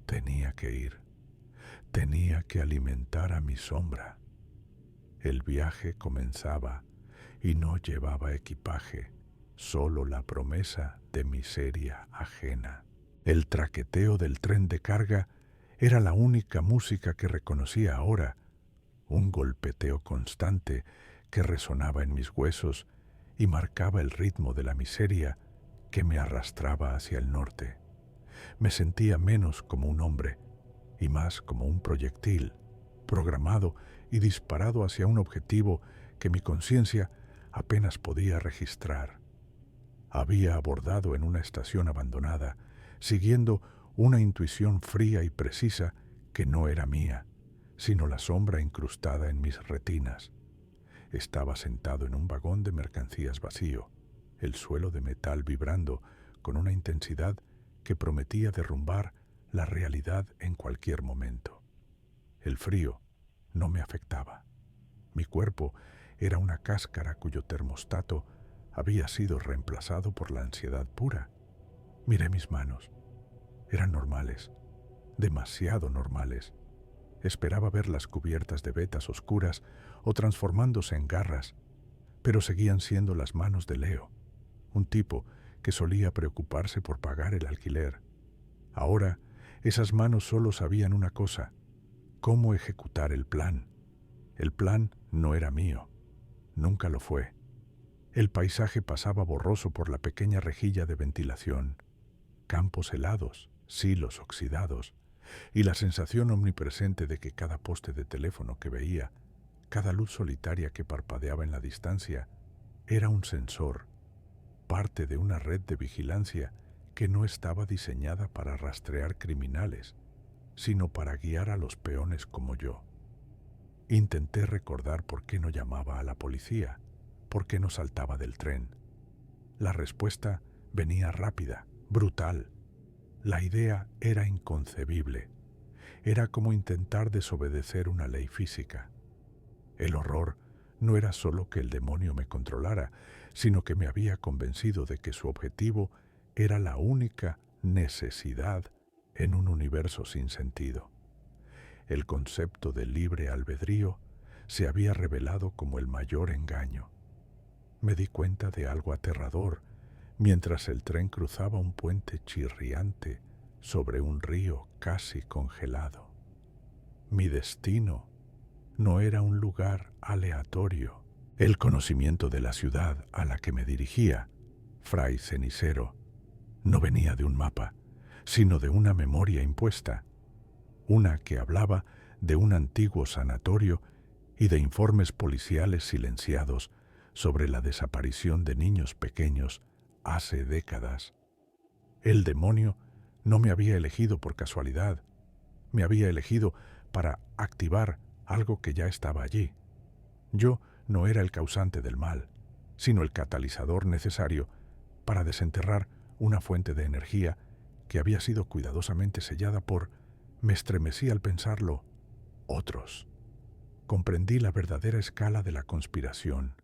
Tenía que ir. Tenía que alimentar a mi sombra. El viaje comenzaba y no llevaba equipaje, solo la promesa de miseria ajena. El traqueteo del tren de carga era la única música que reconocía ahora, un golpeteo constante que resonaba en mis huesos y marcaba el ritmo de la miseria que me arrastraba hacia el norte. Me sentía menos como un hombre y más como un proyectil, programado y disparado hacia un objetivo que mi conciencia apenas podía registrar. Había abordado en una estación abandonada, siguiendo una intuición fría y precisa que no era mía, sino la sombra incrustada en mis retinas. Estaba sentado en un vagón de mercancías vacío, el suelo de metal vibrando con una intensidad que prometía derrumbar la realidad en cualquier momento. El frío no me afectaba. Mi cuerpo era una cáscara cuyo termostato había sido reemplazado por la ansiedad pura. Miré mis manos. Eran normales, demasiado normales. Esperaba verlas cubiertas de vetas oscuras o transformándose en garras, pero seguían siendo las manos de Leo, un tipo que solía preocuparse por pagar el alquiler. Ahora, esas manos solo sabían una cosa: cómo ejecutar el plan. El plan no era mío, nunca lo fue. El paisaje pasaba borroso por la pequeña rejilla de ventilación, campos helados, silos oxidados, y la sensación omnipresente de que cada poste de teléfono que veía, cada luz solitaria que parpadeaba en la distancia, era un sensor, parte de una red de vigilancia que no estaba diseñada para rastrear criminales, sino para guiar a los peones como yo. Intenté recordar por qué no llamaba a la policía, por qué no saltaba del tren. La respuesta venía rápida, brutal. La idea era inconcebible. Era como intentar desobedecer una ley física. El horror no era solo que el demonio me controlara, sino que me había convencido de que su objetivo era la única necesidad en un universo sin sentido. El concepto de libre albedrío se había revelado como el mayor engaño. Me di cuenta de algo aterrador mientras el tren cruzaba un puente chirriante sobre un río casi congelado. Mi destino no era un lugar aleatorio. El conocimiento de la ciudad a la que me dirigía, Fray Cenicero, no venía de un mapa, sino de una memoria impuesta, una que hablaba de un antiguo sanatorio y de informes policiales silenciados sobre la desaparición de niños pequeños hace décadas. El demonio no me había elegido por casualidad, me había elegido para activar algo que ya estaba allí. Yo no era el causante del mal, sino el catalizador necesario para desenterrar una fuente de energía que había sido cuidadosamente sellada por, me estremecí al pensarlo, otros. Comprendí la verdadera escala de la conspiración.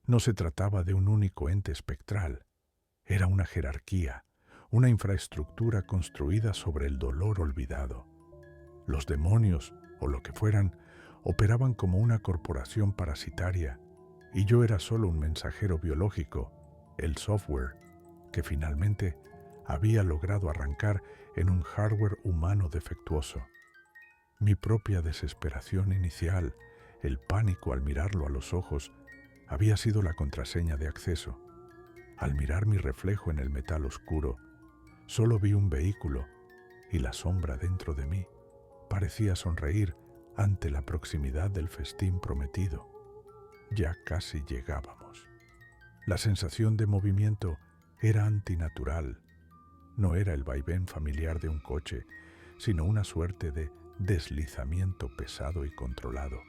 No se trataba de un único ente espectral. Era una jerarquía, una infraestructura construida sobre el dolor olvidado. Los demonios, o lo que fueran, operaban como una corporación parasitaria, y yo era solo un mensajero biológico, el software, que finalmente había logrado arrancar en un hardware humano defectuoso. Mi propia desesperación inicial, el pánico al mirarlo a los ojos, había sido la contraseña de acceso. Al mirar mi reflejo en el metal oscuro, solo vi un vehículo y la sombra dentro de mí parecía sonreír ante la proximidad del festín prometido. Ya casi llegábamos. La sensación de movimiento era antinatural. No era el vaivén familiar de un coche, sino una suerte de deslizamiento pesado y controlado,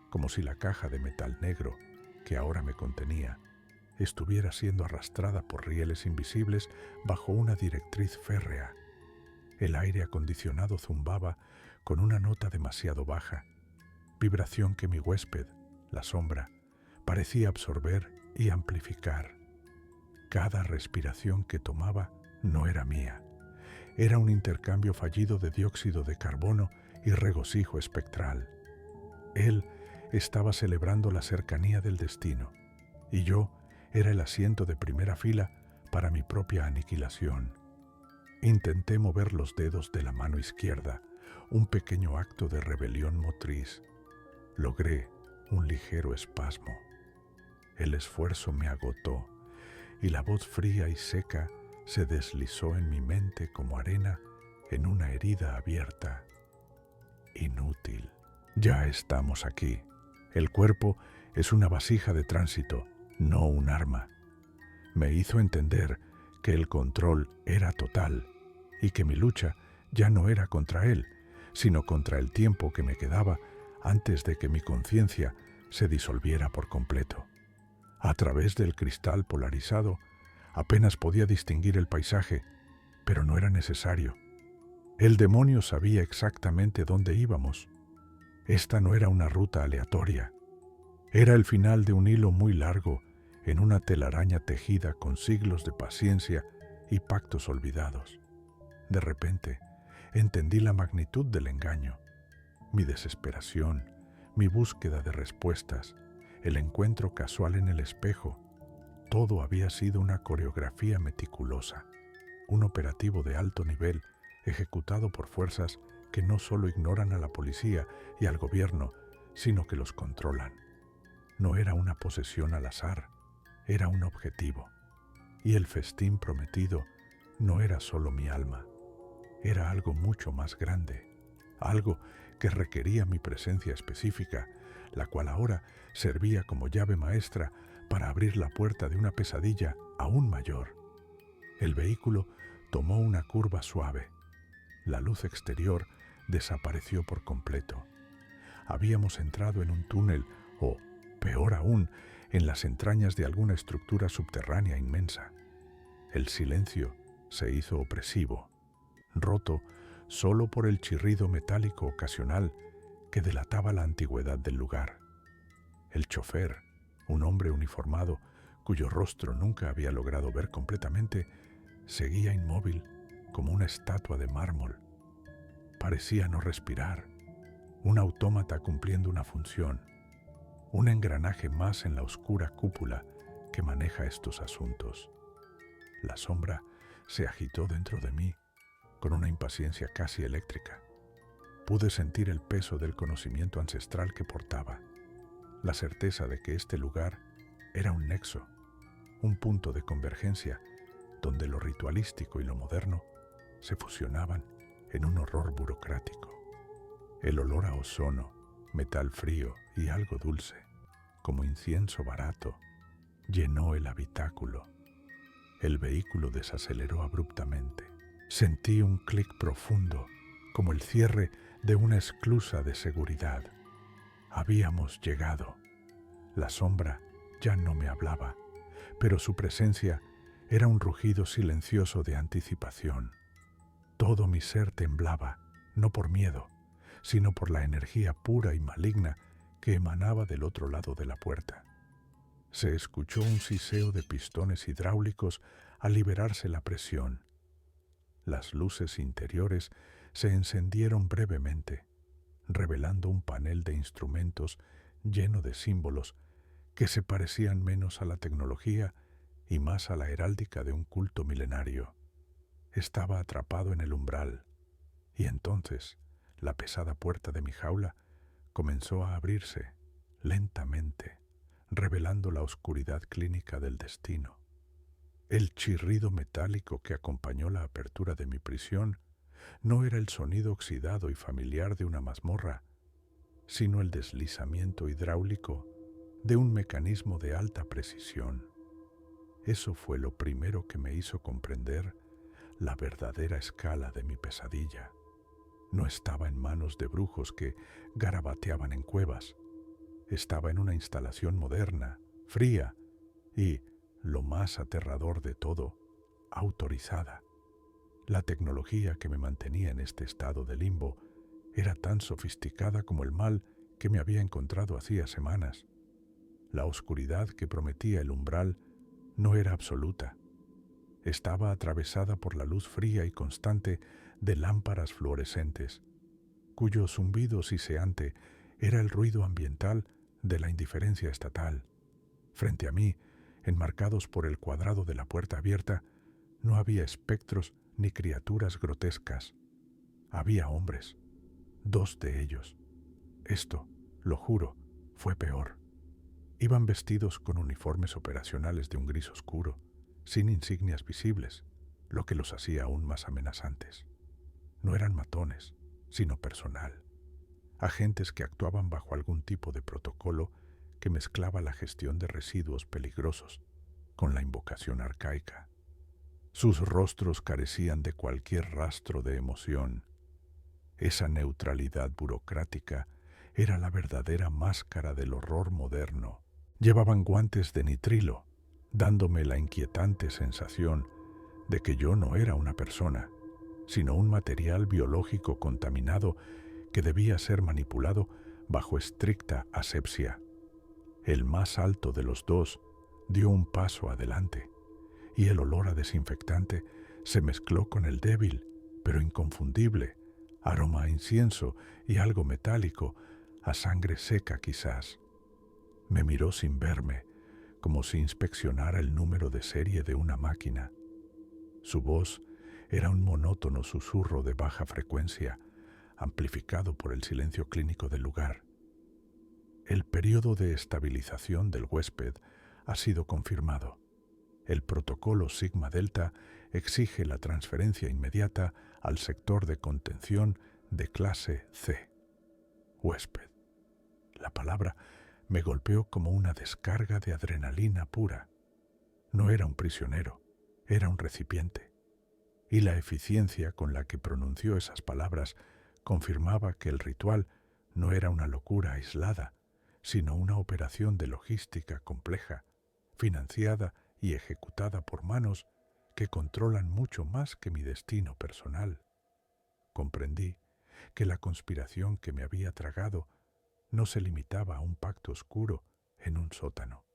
como si la caja de metal negro que ahora me contenía estuviera siendo arrastrada por rieles invisibles bajo una directriz férrea. El aire acondicionado zumbaba con una nota demasiado baja, vibración que mi huésped, la sombra, parecía absorber y amplificar. Cada respiración que tomaba no era mía. Era un intercambio fallido de dióxido de carbono y regocijo espectral. Él estaba celebrando la cercanía del destino, y yo era el asiento de primera fila para mi propia aniquilación. Intenté mover los dedos de la mano izquierda, un pequeño acto de rebelión motriz. Logré un ligero espasmo. El esfuerzo me agotó, y la voz fría y seca se deslizó en mi mente como arena en una herida abierta. Inútil. Ya estamos aquí. El cuerpo es una vasija de tránsito, no un arma. Me hizo entender que el control era total y que mi lucha ya no era contra él, sino contra el tiempo que me quedaba antes de que mi conciencia se disolviera por completo. A través del cristal polarizado apenas podía distinguir el paisaje, pero no era necesario. El demonio sabía exactamente dónde íbamos. Esta no era una ruta aleatoria. Era el final de un hilo muy largo en una telaraña tejida con siglos de paciencia y pactos olvidados. De repente, entendí la magnitud del engaño, mi desesperación, mi búsqueda de respuestas, el encuentro casual en el espejo. Todo había sido una coreografía meticulosa, un operativo de alto nivel ejecutado por fuerzas que no solo ignoran a la policía y al gobierno, sino que los controlan. No era una posesión al azar, era un objetivo. Y el festín prometido no era solo mi alma, era algo mucho más grande, algo que requería mi presencia específica, la cual ahora servía como llave maestra para abrir la puerta de una pesadilla aún mayor. El vehículo tomó una curva suave. La luz exterior desapareció por completo. Habíamos entrado en un túnel o, peor aún, en las entrañas de alguna estructura subterránea inmensa. El silencio se hizo opresivo, roto solo por el chirrido metálico ocasional que delataba la antigüedad del lugar. El chofer, un hombre uniformado cuyo rostro nunca había logrado ver completamente, seguía inmóvil como una estatua de mármol. Parecía no respirar, un autómata cumpliendo una función, un engranaje más en la oscura cúpula que maneja estos asuntos. La sombra se agitó dentro de mí con una impaciencia casi eléctrica. Pude sentir el peso del conocimiento ancestral que portaba, la certeza de que este lugar era un nexo, un punto de convergencia donde lo ritualístico y lo moderno se fusionaban en un horror burocrático. El olor a ozono, metal frío y algo dulce, como incienso barato, llenó el habitáculo. El vehículo desaceleró abruptamente. Sentí un clic profundo, como el cierre de una esclusa de seguridad. Habíamos llegado. La sombra ya no me hablaba, pero su presencia era un rugido silencioso de anticipación. Todo mi ser temblaba, no por miedo, sino por la energía pura y maligna que emanaba del otro lado de la puerta. Se escuchó un siseo de pistones hidráulicos al liberarse la presión. Las luces interiores se encendieron brevemente, revelando un panel de instrumentos lleno de símbolos que se parecían menos a la tecnología y más a la heráldica de un culto milenario. Estaba atrapado en el umbral, y entonces la pesada puerta de mi jaula comenzó a abrirse lentamente, revelando la oscuridad clínica del destino. El chirrido metálico que acompañó la apertura de mi prisión no era el sonido oxidado y familiar de una mazmorra, sino el deslizamiento hidráulico de un mecanismo de alta precisión. Eso fue lo primero que me hizo comprender la verdadera escala de mi pesadilla. No estaba en manos de brujos que garabateaban en cuevas. Estaba en una instalación moderna, fría y, lo más aterrador de todo, autorizada. La tecnología que me mantenía en este estado de limbo era tan sofisticada como el mal que me había encontrado hacía semanas. La oscuridad que prometía el umbral no era absoluta. Estaba atravesada por la luz fría y constante de lámparas fluorescentes, cuyo zumbido siseante era el ruido ambiental de la indiferencia estatal. Frente a mí, enmarcados por el cuadrado de la puerta abierta, no había espectros ni criaturas grotescas. Había hombres, 2 de ellos. Esto, lo juro, fue peor. Iban vestidos con uniformes operacionales de un gris oscuro, sin insignias visibles, lo que los hacía aún más amenazantes. No eran matones, sino personal. Agentes que actuaban bajo algún tipo de protocolo que mezclaba la gestión de residuos peligrosos con la invocación arcaica. Sus rostros carecían de cualquier rastro de emoción. Esa neutralidad burocrática era la verdadera máscara del horror moderno. Llevaban guantes de nitrilo, dándome la inquietante sensación de que yo no era una persona, sino un material biológico contaminado que debía ser manipulado bajo estricta asepsia. El más alto de los dos dio un paso adelante, y el olor a desinfectante se mezcló con el débil, pero inconfundible, aroma a incienso y algo metálico, a sangre seca quizás. Me miró sin verme, como si inspeccionara el número de serie de una máquina. Su voz era un monótono susurro de baja frecuencia, amplificado por el silencio clínico del lugar. El periodo de estabilización del huésped ha sido confirmado. El protocolo Sigma Delta exige la transferencia inmediata al sector de contención de clase C. Huésped. La palabra me golpeó como una descarga de adrenalina pura. No era un prisionero, era un recipiente. Y la eficiencia con la que pronunció esas palabras confirmaba que el ritual no era una locura aislada, sino una operación de logística compleja, financiada y ejecutada por manos que controlan mucho más que mi destino personal. Comprendí que la conspiración que me había tragado no se limitaba a un pacto oscuro en un sótano.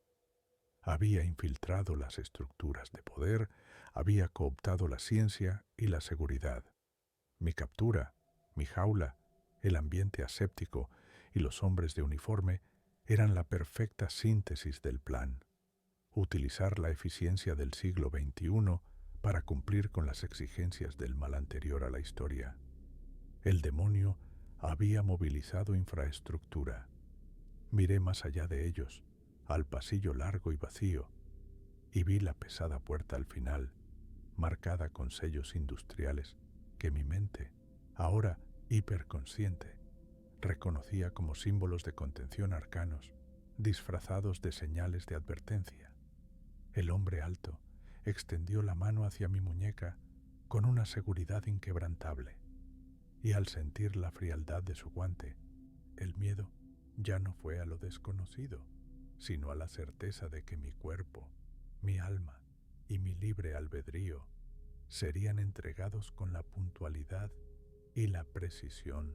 Había infiltrado las estructuras de poder, había cooptado la ciencia y la seguridad. Mi captura, mi jaula, el ambiente aséptico y los hombres de uniforme eran la perfecta síntesis del plan. Utilizar la eficiencia del siglo XXI para cumplir con las exigencias del mal anterior a la historia. El demonio había movilizado infraestructura. Miré más allá de ellos, al pasillo largo y vacío, y vi la pesada puerta al final, marcada con sellos industriales que mi mente, ahora hiperconsciente, reconocía como símbolos de contención arcanos, disfrazados de señales de advertencia. El hombre alto extendió la mano hacia mi muñeca con una seguridad inquebrantable, y al sentir la frialdad de su guante, el miedo ya no fue a lo desconocido, sino a la certeza de que mi cuerpo, mi alma y mi libre albedrío serían entregados con la puntualidad y la precisión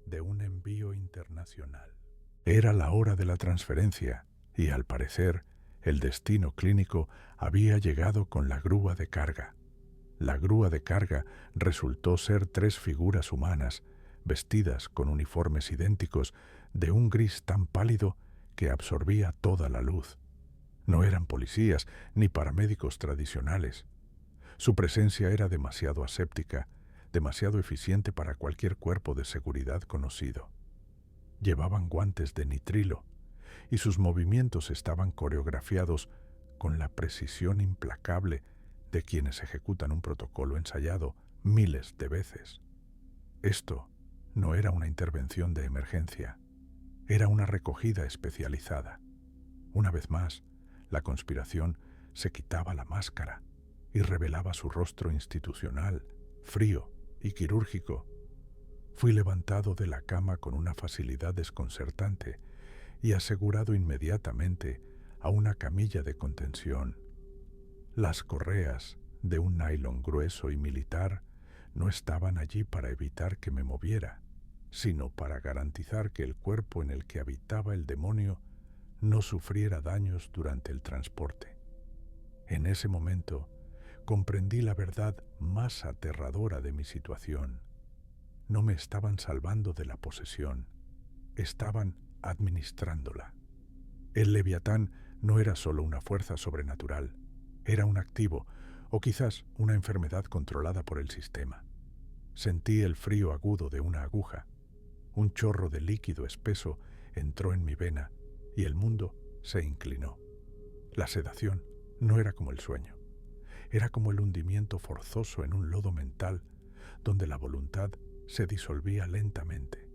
de un envío internacional. Era la hora de la transferencia y, al parecer, el destino clínico había llegado con la grúa de carga. La grúa de carga resultó ser 3 figuras humanas, vestidas con uniformes idénticos de un gris tan pálido que absorbía toda la luz. No eran policías ni paramédicos tradicionales. Su presencia era demasiado aséptica, demasiado eficiente para cualquier cuerpo de seguridad conocido. Llevaban guantes de nitrilo y sus movimientos estaban coreografiados con la precisión implacable de quienes ejecutan un protocolo ensayado miles de veces. Esto no era una intervención de emergencia, era una recogida especializada. Una vez más, la conspiración se quitaba la máscara y revelaba su rostro institucional, frío y quirúrgico. Fui levantado de la cama con una facilidad desconcertante y asegurado inmediatamente a una camilla de contención. Las correas de un nylon grueso y militar no estaban allí para evitar que me moviera, sino para garantizar que el cuerpo en el que habitaba el demonio no sufriera daños durante el transporte. En ese momento comprendí la verdad más aterradora de mi situación. No me estaban salvando de la posesión, estaban administrándola. El Leviatán no era solo una fuerza sobrenatural, era un activo, o quizás una enfermedad controlada por el sistema. Sentí el frío agudo de una aguja. Un chorro de líquido espeso entró en mi vena y el mundo se inclinó. La sedación no era como el sueño. Era como el hundimiento forzoso en un lodo mental donde la voluntad se disolvía lentamente.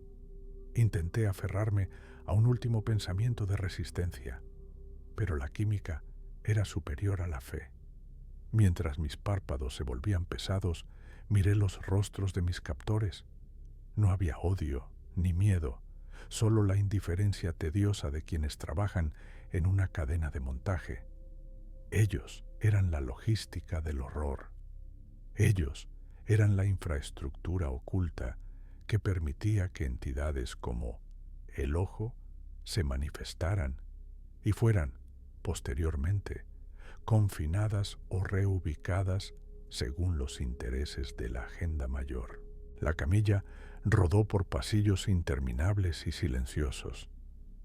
Intenté aferrarme a un último pensamiento de resistencia, pero la química era superior a la fe. Mientras mis párpados se volvían pesados, miré los rostros de mis captores. No había odio ni miedo, solo la indiferencia tediosa de quienes trabajan en una cadena de montaje. Ellos eran la logística del horror. Ellos eran la infraestructura oculta que permitía que entidades como el ojo se manifestaran y fueran, posteriormente, confinadas o reubicadas según los intereses de la agenda mayor. La camilla rodó por pasillos interminables y silenciosos.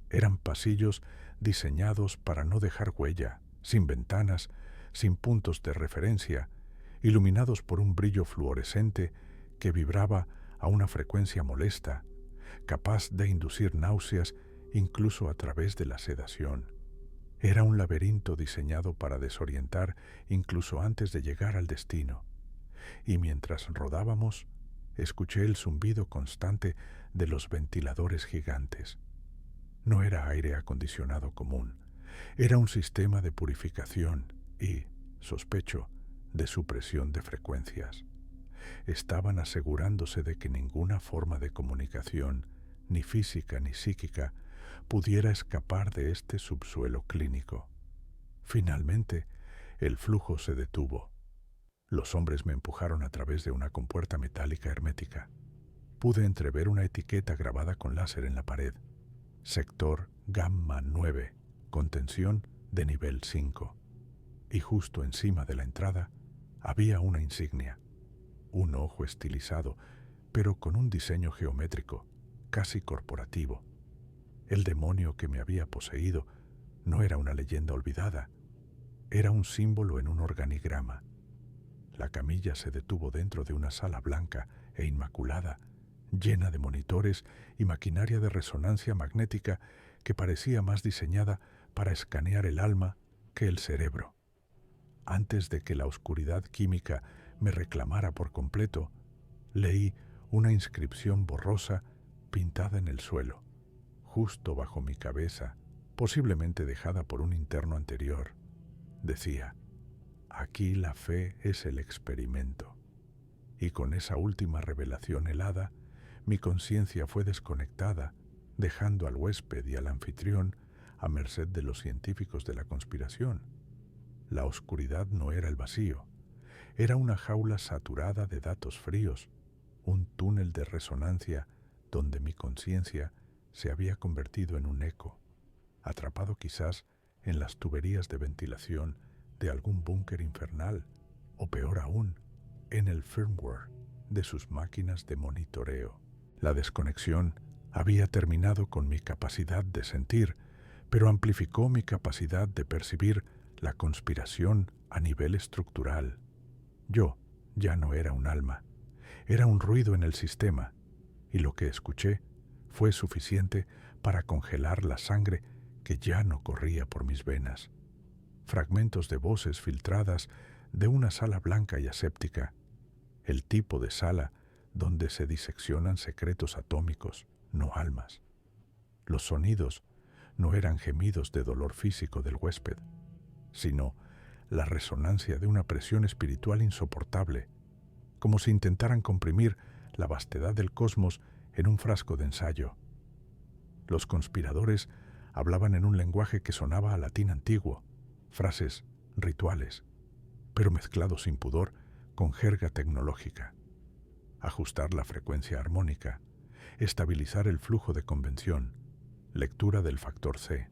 Eran pasillos diseñados para no dejar huella, sin ventanas, sin puntos de referencia, iluminados por un brillo fluorescente que vibraba a una frecuencia molesta, capaz de inducir náuseas incluso a través de la sedación. Era un laberinto diseñado para desorientar incluso antes de llegar al destino. Y mientras rodábamos, escuché el zumbido constante de los ventiladores gigantes. No era aire acondicionado común, era un sistema de purificación y, sospecho, de supresión de frecuencias. Estaban asegurándose de que ninguna forma de comunicación, ni física ni psíquica, pudiera escapar de este subsuelo clínico. Finalmente, el flujo se detuvo. Los hombres me empujaron a través de una compuerta metálica hermética. Pude entrever una etiqueta grabada con láser en la pared. Sector Gamma 9, contención de nivel 5. Y justo encima de la entrada había una insignia. Un ojo estilizado, pero con un diseño geométrico, casi corporativo. El demonio que me había poseído no era una leyenda olvidada, era un símbolo en un organigrama. La camilla se detuvo dentro de una sala blanca e inmaculada, llena de monitores y maquinaria de resonancia magnética que parecía más diseñada para escanear el alma que el cerebro. Antes de que la oscuridad química me reclamara por completo, leí una inscripción borrosa pintada en el suelo, justo bajo mi cabeza, posiblemente dejada por un interno anterior. Decía: aquí la fe es el experimento. Y con esa última revelación helada, mi conciencia fue desconectada, dejando al huésped y al anfitrión a merced de los científicos de la conspiración. La oscuridad no era el vacío, era una jaula saturada de datos fríos, un túnel de resonancia donde mi conciencia se había convertido en un eco, atrapado quizás en las tuberías de ventilación de algún búnker infernal, o peor aún, en el firmware de sus máquinas de monitoreo. La desconexión había terminado con mi capacidad de sentir, pero amplificó mi capacidad de percibir la conspiración a nivel estructural. Yo ya no era un alma, era un ruido en el sistema, y lo que escuché fue suficiente para congelar la sangre que ya no corría por mis venas. Fragmentos de voces filtradas de una sala blanca y aséptica, el tipo de sala donde se diseccionan secretos atómicos, no almas. Los sonidos no eran gemidos de dolor físico del huésped, sino la resonancia de una presión espiritual insoportable, como si intentaran comprimir la vastedad del cosmos en un frasco de ensayo. Los conspiradores hablaban en un lenguaje que sonaba a latín antiguo, frases rituales, pero mezclados sin pudor con jerga tecnológica. Ajustar la frecuencia armónica, estabilizar el flujo de convención, lectura del factor C.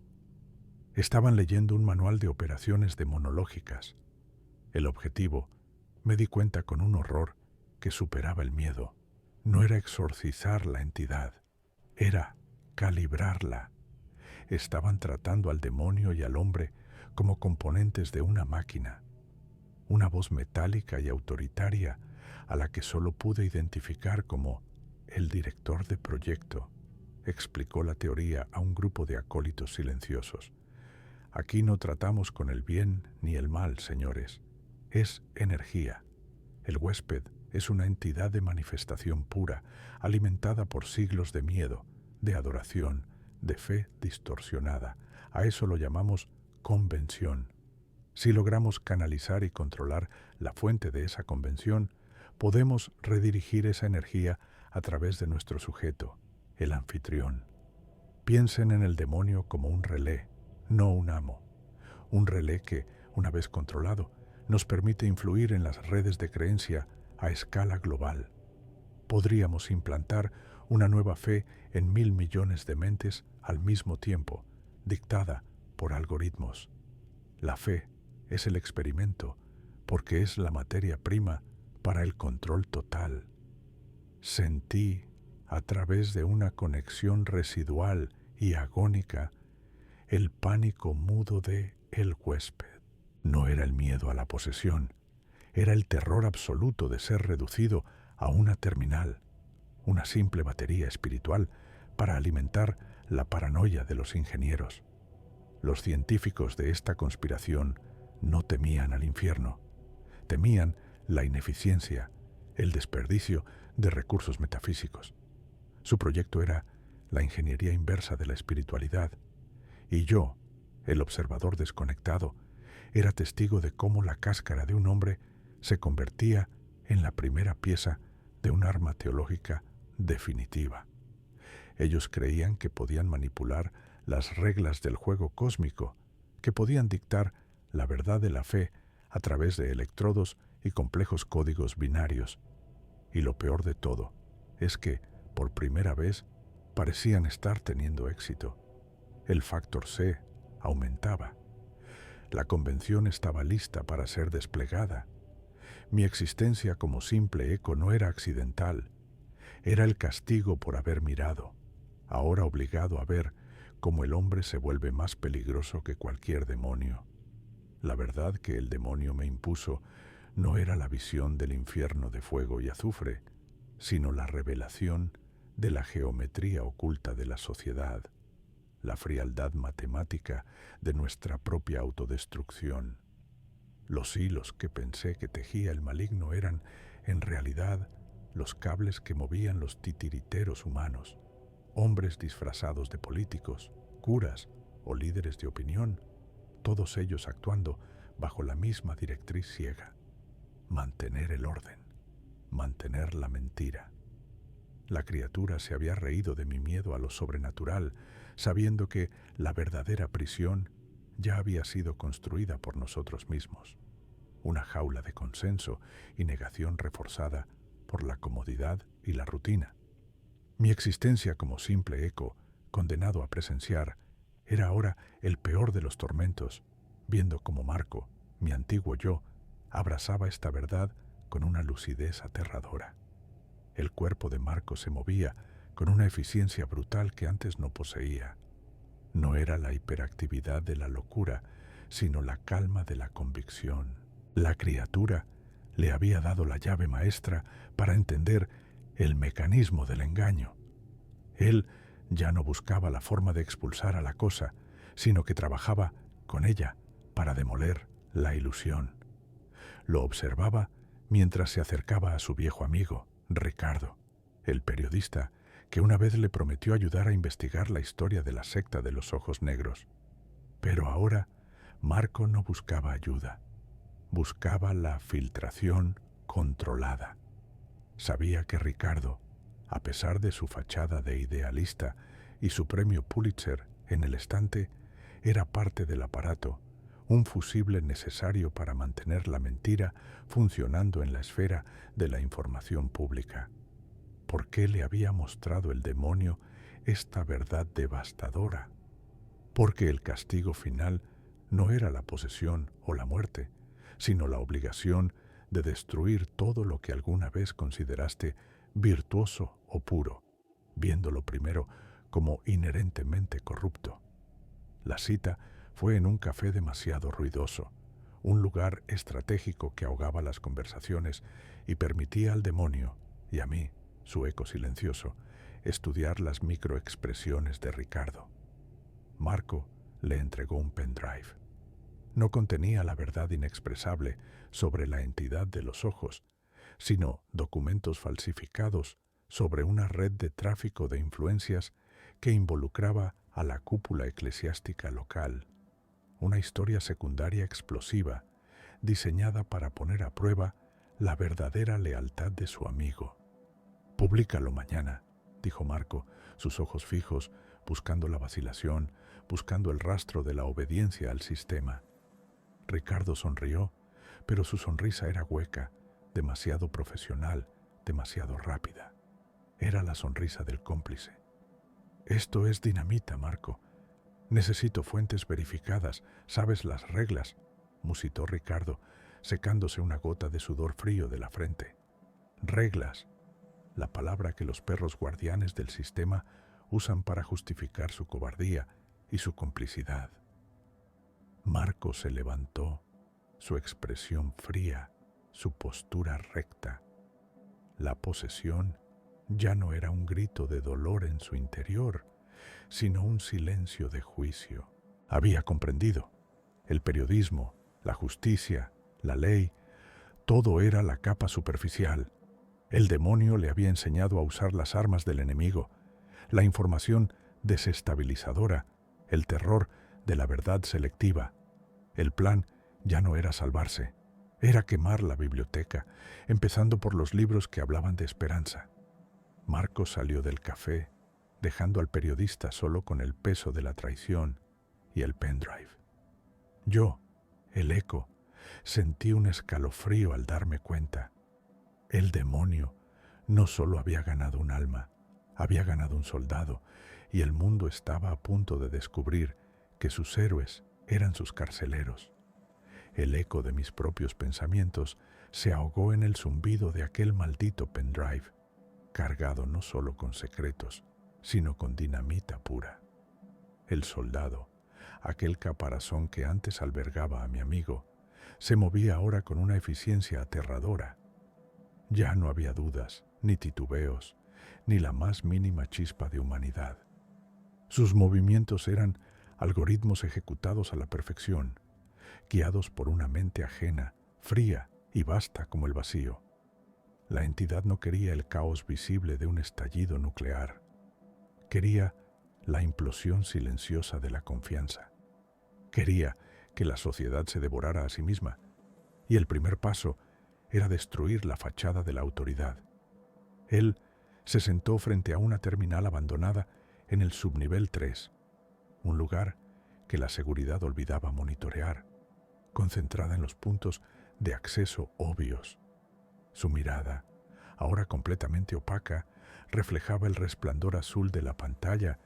Estaban leyendo un manual de operaciones demonológicas. El objetivo, me di cuenta con un horror que superaba el miedo, no era exorcizar la entidad, era calibrarla. Estaban tratando al demonio y al hombre como componentes de una máquina. Una voz metálica y autoritaria a la que solo pude identificar como el director de proyecto, explicó la teoría a un grupo de acólitos silenciosos. Aquí no tratamos con el bien ni el mal, señores. Es energía. El huésped es una entidad de manifestación pura, alimentada por siglos de miedo, de adoración, de fe distorsionada. A eso lo llamamos convención. Si logramos canalizar y controlar la fuente de esa convención, podemos redirigir esa energía a través de nuestro sujeto, el anfitrión. Piensen en el demonio como un relé, no un amo. Un relé que, una vez controlado, nos permite influir en las redes de creencia a escala global. Podríamos implantar una nueva fe en 1.000 millones de mentes al mismo tiempo, dictada por algoritmos. La fe es el experimento porque es la materia prima para el control total. Sentí, a través de una conexión residual y agónica, el pánico mudo de el huésped. No era el miedo a la posesión, era el terror absoluto de ser reducido a una terminal, una simple batería espiritual para alimentar la paranoia de los ingenieros. Los científicos de esta conspiración no temían al infierno, temían la ineficiencia, el desperdicio de recursos metafísicos. Su proyecto era la ingeniería inversa de la espiritualidad, y yo, el observador desconectado, era testigo de cómo la cáscara de un hombre se convertía en la primera pieza de un arma teológica definitiva. Ellos creían que podían manipular las reglas del juego cósmico, que podían dictar la verdad de la fe a través de electrodos y complejos códigos binarios. Y lo peor de todo es que, por primera vez, parecían estar teniendo éxito. El factor C aumentaba. La convención estaba lista para ser desplegada. Mi existencia como simple eco no era accidental. Era el castigo por haber mirado, ahora obligado a ver cómo el hombre se vuelve más peligroso que cualquier demonio. La verdad que el demonio me impuso no era la visión del infierno de fuego y azufre, sino la revelación de la geometría oculta de la sociedad, la frialdad matemática de nuestra propia autodestrucción. Los hilos que pensé que tejía el maligno eran, en realidad, los cables que movían los titiriteros humanos, hombres disfrazados de políticos, curas o líderes de opinión, todos ellos actuando bajo la misma directriz ciega: mantener el orden, mantener la mentira. La criatura se había reído de mi miedo a lo sobrenatural, sabiendo que la verdadera prisión ya había sido construida por nosotros mismos, una jaula de consenso y negación reforzada por la comodidad y la rutina. Mi existencia como simple eco, condenado a presenciar, era ahora el peor de los tormentos, viendo cómo Marco, mi antiguo yo, abrazaba esta verdad con una lucidez aterradora. El cuerpo de Marco se movía con una eficiencia brutal que antes no poseía. No era la hiperactividad de la locura, sino la calma de la convicción. La criatura le había dado la llave maestra para entender el mecanismo del engaño. Él ya no buscaba la forma de expulsar a la cosa, sino que trabajaba con ella para demoler la ilusión. Lo observaba mientras se acercaba a su viejo amigo, Ricardo, el periodista que una vez le prometió ayudar a investigar la historia de la secta de los ojos negros. Pero ahora Marco no buscaba ayuda, buscaba la filtración controlada. Sabía que Ricardo, a pesar de su fachada de idealista y su premio Pulitzer en el estante, era parte del aparato, un fusible necesario para mantener la mentira funcionando en la esfera de la información pública. ¿Por qué le había mostrado el demonio esta verdad devastadora? Porque el castigo final no era la posesión o la muerte, sino la obligación de destruir todo lo que alguna vez consideraste virtuoso o puro, viéndolo primero como inherentemente corrupto. La cita fue en un café demasiado ruidoso, un lugar estratégico que ahogaba las conversaciones y permitía al demonio, y a mí, su eco silencioso, estudiar las microexpresiones de Ricardo. Marco le entregó un pendrive. No contenía la verdad inexpresable sobre la entidad de los ojos, sino documentos falsificados sobre una red de tráfico de influencias que involucraba a la cúpula eclesiástica local. Una historia secundaria explosiva, diseñada para poner a prueba la verdadera lealtad de su amigo. Públicalo mañana, dijo Marco, sus ojos fijos, buscando la vacilación, buscando el rastro de la obediencia al sistema. Ricardo sonrió, pero su sonrisa era hueca, demasiado profesional, demasiado rápida. Era la sonrisa del cómplice. Esto es dinamita, Marco. Necesito fuentes verificadas, sabes las reglas, musitó Ricardo, secándose una gota de sudor frío de la frente. Reglas, la palabra que los perros guardianes del sistema usan para justificar su cobardía y su complicidad. Marco se levantó, su expresión fría, su postura recta. La posesión ya no era un grito de dolor en su interior, sino un silencio de juicio. Había comprendido. El periodismo, la justicia, la ley, todo era la capa superficial. El demonio le había enseñado a usar las armas del enemigo, la información desestabilizadora, el terror de la verdad selectiva. El plan ya no era salvarse, era quemar la biblioteca, empezando por los libros que hablaban de esperanza. Marco salió del café, dejando al periodista solo con el peso de la traición y el pendrive. Yo, el eco, sentí un escalofrío al darme cuenta. El demonio no solo había ganado un alma, había ganado un soldado, y el mundo estaba a punto de descubrir que sus héroes eran sus carceleros. El eco de mis propios pensamientos se ahogó en el zumbido de aquel maldito pendrive, cargado no solo con secretos, sino con dinamita pura. El soldado, aquel caparazón que antes albergaba a mi amigo, se movía ahora con una eficiencia aterradora. Ya no había dudas, ni titubeos, ni la más mínima chispa de humanidad. Sus movimientos eran algoritmos ejecutados a la perfección, guiados por una mente ajena, fría y vasta como el vacío. La entidad no quería el caos visible de un estallido nuclear. Quería la implosión silenciosa de la confianza. Quería que la sociedad se devorara a sí misma, y el primer paso era destruir la fachada de la autoridad. Él se sentó frente a una terminal abandonada en el subnivel 3, un lugar que la seguridad olvidaba monitorear, concentrada en los puntos de acceso obvios. Su mirada, ahora completamente opaca, reflejaba el resplandor azul de la pantalla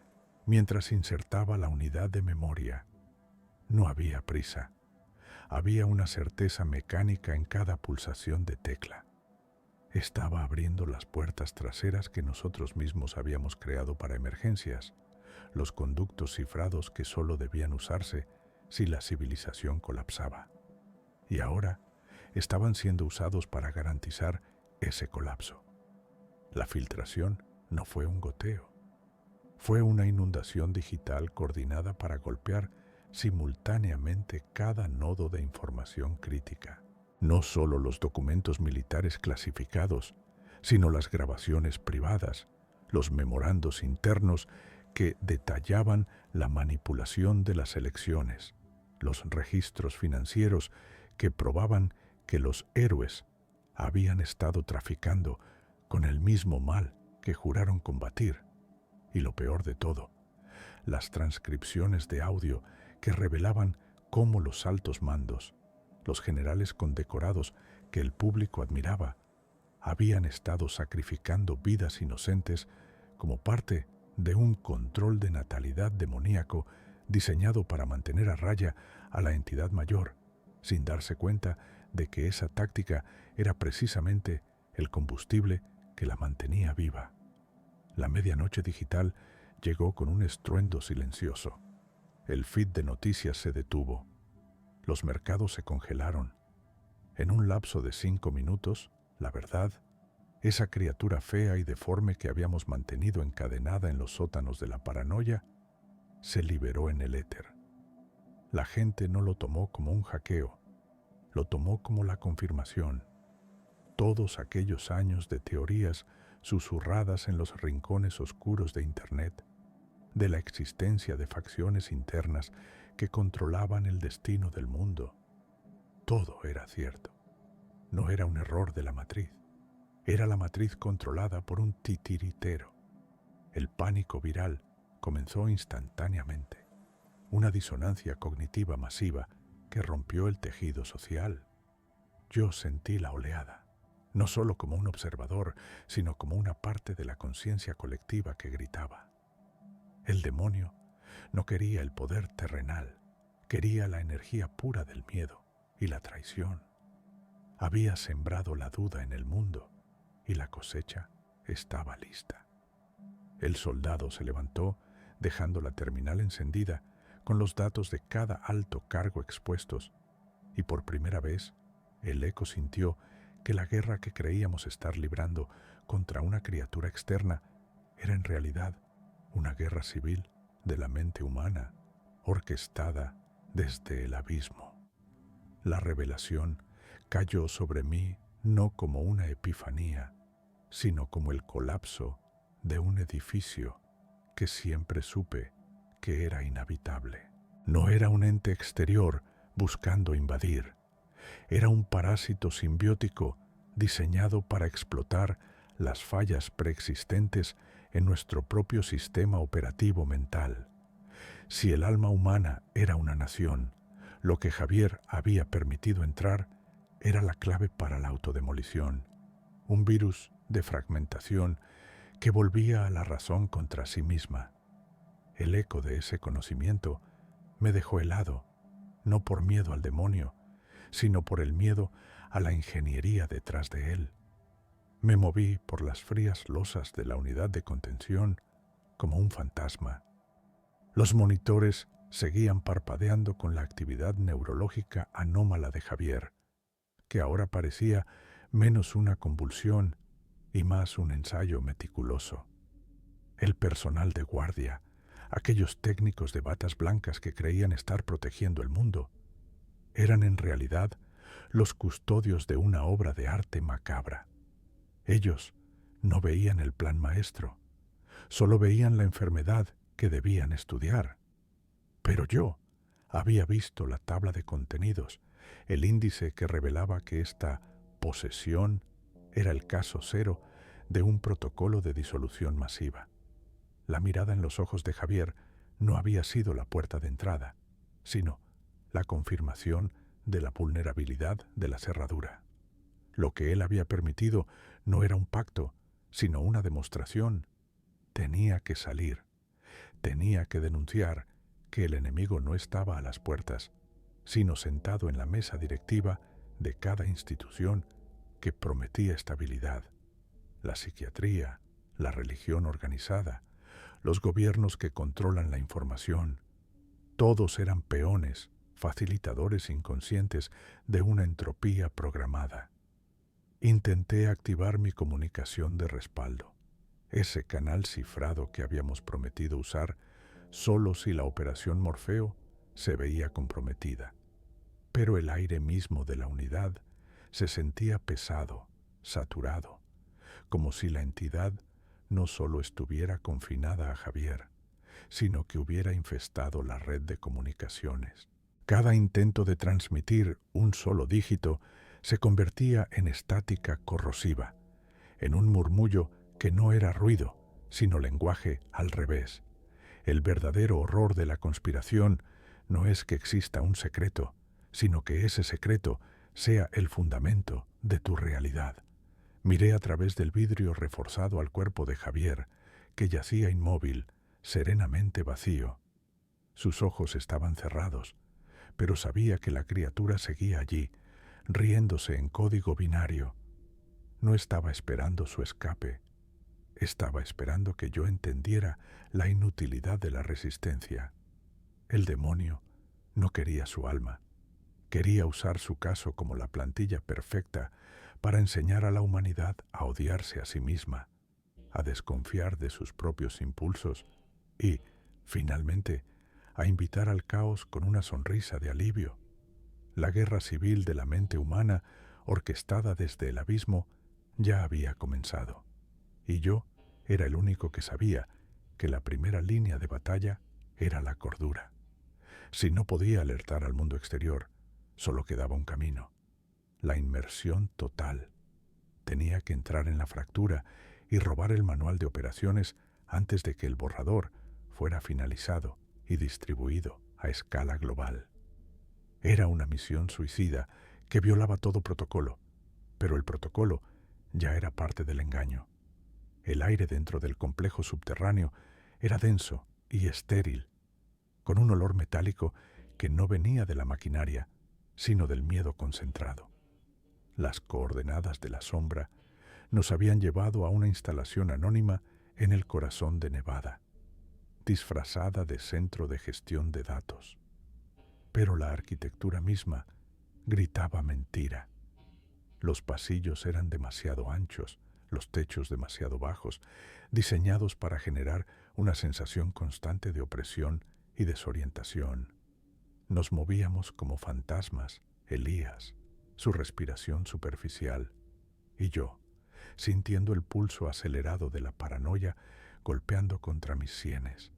mientras insertaba la unidad de memoria. No había prisa. Había una certeza mecánica en cada pulsación de tecla. Estaba abriendo las puertas traseras que nosotros mismos habíamos creado para emergencias, los conductos cifrados que solo debían usarse si la civilización colapsaba. Y ahora estaban siendo usados para garantizar ese colapso. La filtración no fue un goteo. Fue una inundación digital coordinada para golpear simultáneamente cada nodo de información crítica. No solo los documentos militares clasificados, sino las grabaciones privadas, los memorandos internos que detallaban la manipulación de las elecciones, los registros financieros que probaban que los héroes habían estado traficando con el mismo mal que juraron combatir. Y lo peor de todo, las transcripciones de audio que revelaban cómo los altos mandos, los generales condecorados que el público admiraba, habían estado sacrificando vidas inocentes como parte de un control de natalidad demoníaco diseñado para mantener a raya a la entidad mayor, sin darse cuenta de que esa táctica era precisamente el combustible que la mantenía viva. La medianoche digital llegó con un estruendo silencioso. El feed de noticias se detuvo. Los mercados se congelaron. En un lapso de 5 minutos, la verdad, esa criatura fea y deforme que habíamos mantenido encadenada en los sótanos de la paranoia, se liberó en el éter. La gente no lo tomó como un hackeo, lo tomó como la confirmación. Todos aquellos años de teorías susurradas en los rincones oscuros de Internet, de la existencia de facciones internas que controlaban el destino del mundo. Todo era cierto. No era un error de la matriz. era la matriz controlada por un titiritero. El pánico viral comenzó instantáneamente, una disonancia cognitiva masiva que rompió el tejido social. Yo sentí la oleada, no solo como un observador, sino como una parte de la conciencia colectiva que gritaba. El demonio no quería el poder terrenal, quería la energía pura del miedo y la traición. Había sembrado la duda en el mundo y la cosecha estaba lista. El soldado se levantó, dejando la terminal encendida con los datos de cada alto cargo expuestos, y por primera vez el eco sintió que la guerra que creíamos estar librando contra una criatura externa era en realidad una guerra civil de la mente humana, orquestada desde el abismo. La revelación cayó sobre mí no como una epifanía, sino como el colapso de un edificio que siempre supe que era inhabitable. No era un ente exterior buscando invadir, era un parásito simbiótico diseñado para explotar las fallas preexistentes en nuestro propio sistema operativo mental. Si el alma humana era una nación, lo que Javier había permitido entrar era la clave para la autodemolición, un virus de fragmentación que volvía a la razón contra sí misma. El eco de ese conocimiento me dejó helado, no por miedo al demonio, sino por el miedo a la ingeniería detrás de él. Me moví por las frías losas de la unidad de contención como un fantasma. Los monitores seguían parpadeando con la actividad neurológica anómala de Javier, que ahora parecía menos una convulsión y más un ensayo meticuloso. El personal de guardia, aquellos técnicos de batas blancas que creían estar protegiendo el mundo, eran en realidad los custodios de una obra de arte macabra. Ellos no veían el plan maestro, solo veían la enfermedad que debían estudiar. Pero yo había visto la tabla de contenidos, el índice que revelaba que esta posesión era el caso cero de un protocolo de disolución masiva. La mirada en los ojos de Javier no había sido la puerta de entrada, sino la confirmación de la vulnerabilidad de la cerradura. Lo que él había permitido no era un pacto, sino una demostración. Tenía que salir, tenía que denunciar que el enemigo no estaba a las puertas, sino sentado en la mesa directiva de cada institución que prometía estabilidad. La psiquiatría, la religión organizada, los gobiernos que controlan la información, todos eran peones, facilitadores inconscientes de una entropía programada. Intenté activar mi comunicación de respaldo, ese canal cifrado que habíamos prometido usar solo si la operación Morfeo se veía comprometida. Pero el aire mismo de la unidad se sentía pesado, saturado, como si la entidad no solo estuviera confinada a Javier, sino que hubiera infestado la red de comunicaciones. Cada intento de transmitir un solo dígito se convertía en estática corrosiva, en un murmullo que no era ruido, sino lenguaje al revés. El verdadero horror de la conspiración no es que exista un secreto, sino que ese secreto sea el fundamento de tu realidad. Miré a través del vidrio reforzado al cuerpo de Javier, que yacía inmóvil, serenamente vacío. Sus ojos estaban cerrados, pero sabía que la criatura seguía allí, riéndose en código binario. No estaba esperando su escape. Estaba esperando que yo entendiera la inutilidad de la resistencia. El demonio no quería su alma. Quería usar su caso como la plantilla perfecta para enseñar a la humanidad a odiarse a sí misma, a desconfiar de sus propios impulsos y, finalmente, a invitar al caos con una sonrisa de alivio. La guerra civil de la mente humana, orquestada desde el abismo, ya había comenzado, y yo era el único que sabía que la primera línea de batalla era la cordura. Si no podía alertar al mundo exterior, solo quedaba un camino: la inmersión total. Tenía que entrar en la fractura y robar el manual de operaciones antes de que el borrador fuera finalizado y distribuido a escala global. Era una misión suicida que violaba todo protocolo, pero el protocolo ya era parte del engaño. El aire dentro del complejo subterráneo era denso y estéril, con un olor metálico que no venía de la maquinaria, sino del miedo concentrado. Las coordenadas de la sombra nos habían llevado a una instalación anónima en el corazón de Nevada, disfrazada de centro de gestión de datos. Pero la arquitectura misma gritaba mentira. Los pasillos eran demasiado anchos, los techos demasiado bajos, diseñados para generar una sensación constante de opresión y desorientación. Nos movíamos como fantasmas, Elías, su respiración superficial, y yo, sintiendo el pulso acelerado de la paranoia golpeando contra mis sienes.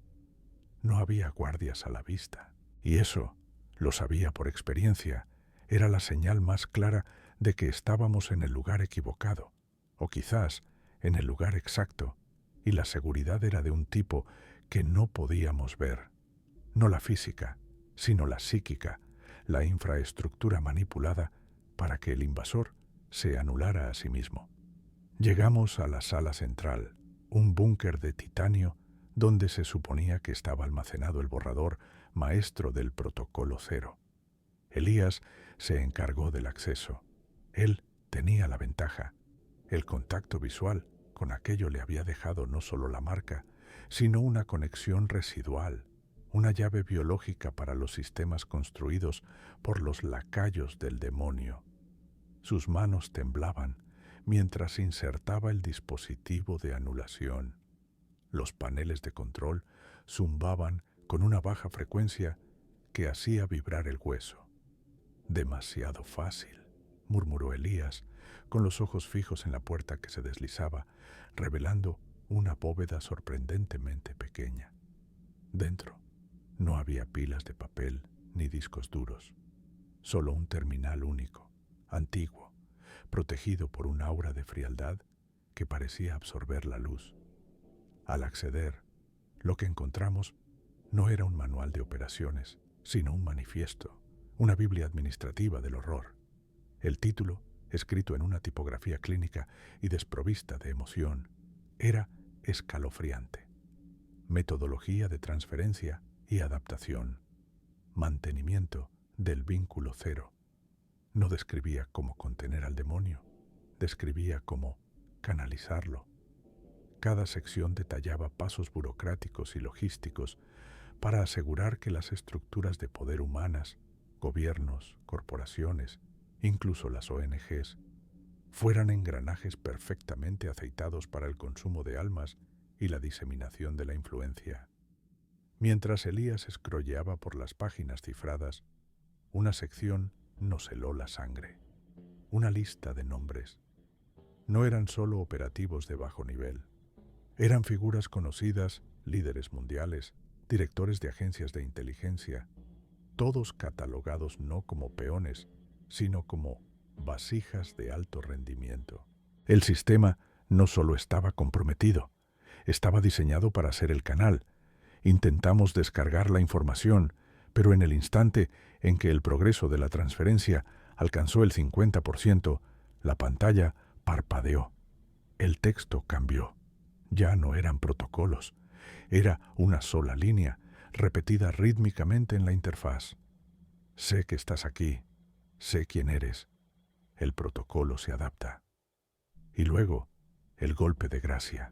No había guardias a la vista, y eso, lo sabía por experiencia, era la señal más clara de que estábamos en el lugar equivocado, o quizás en el lugar exacto, y la seguridad era de un tipo que no podíamos ver. No la física, sino la psíquica, la infraestructura manipulada para que el invasor se anulara a sí mismo. Llegamos a la sala central, un búnker de titanio donde se suponía que estaba almacenado el borrador maestro del protocolo cero. Elías se encargó del acceso. Él tenía la ventaja. El contacto visual con aquello le había dejado no solo la marca, sino una conexión residual, una llave biológica para los sistemas construidos por los lacayos del demonio. Sus manos temblaban mientras insertaba el dispositivo de anulación. Los paneles de control zumbaban con una baja frecuencia que hacía vibrar el hueso. «Demasiado fácil», murmuró Elías, con los ojos fijos en la puerta que se deslizaba, revelando una bóveda sorprendentemente pequeña. Dentro no había pilas de papel ni discos duros, solo un terminal único, antiguo, protegido por un aura de frialdad que parecía absorber la luz. Al acceder, lo que encontramos no era un manual de operaciones, sino un manifiesto, una Biblia administrativa del horror. El título, escrito en una tipografía clínica y desprovista de emoción, era escalofriante. Metodología de transferencia y adaptación. Mantenimiento del vínculo cero. No describía cómo contener al demonio, describía cómo canalizarlo. Cada sección detallaba pasos burocráticos y logísticos para asegurar que las estructuras de poder humanas, gobiernos, corporaciones, incluso las ONGs, fueran engranajes perfectamente aceitados para el consumo de almas y la diseminación de la influencia. Mientras Elías escrolleaba por las páginas cifradas, una sección nos heló la sangre. Una lista de nombres. No eran solo operativos de bajo nivel. Eran figuras conocidas, líderes mundiales, directores de agencias de inteligencia, todos catalogados no como peones, sino como vasijas de alto rendimiento. El sistema no solo estaba comprometido, estaba diseñado para ser el canal. Intentamos descargar la información, pero en el instante en que el progreso de la transferencia alcanzó el 50%, la pantalla parpadeó. El texto cambió. Ya no eran protocolos, era una sola línea, repetida rítmicamente en la interfaz. Sé que estás aquí, sé quién eres. El protocolo se adapta. Y luego, el golpe de gracia.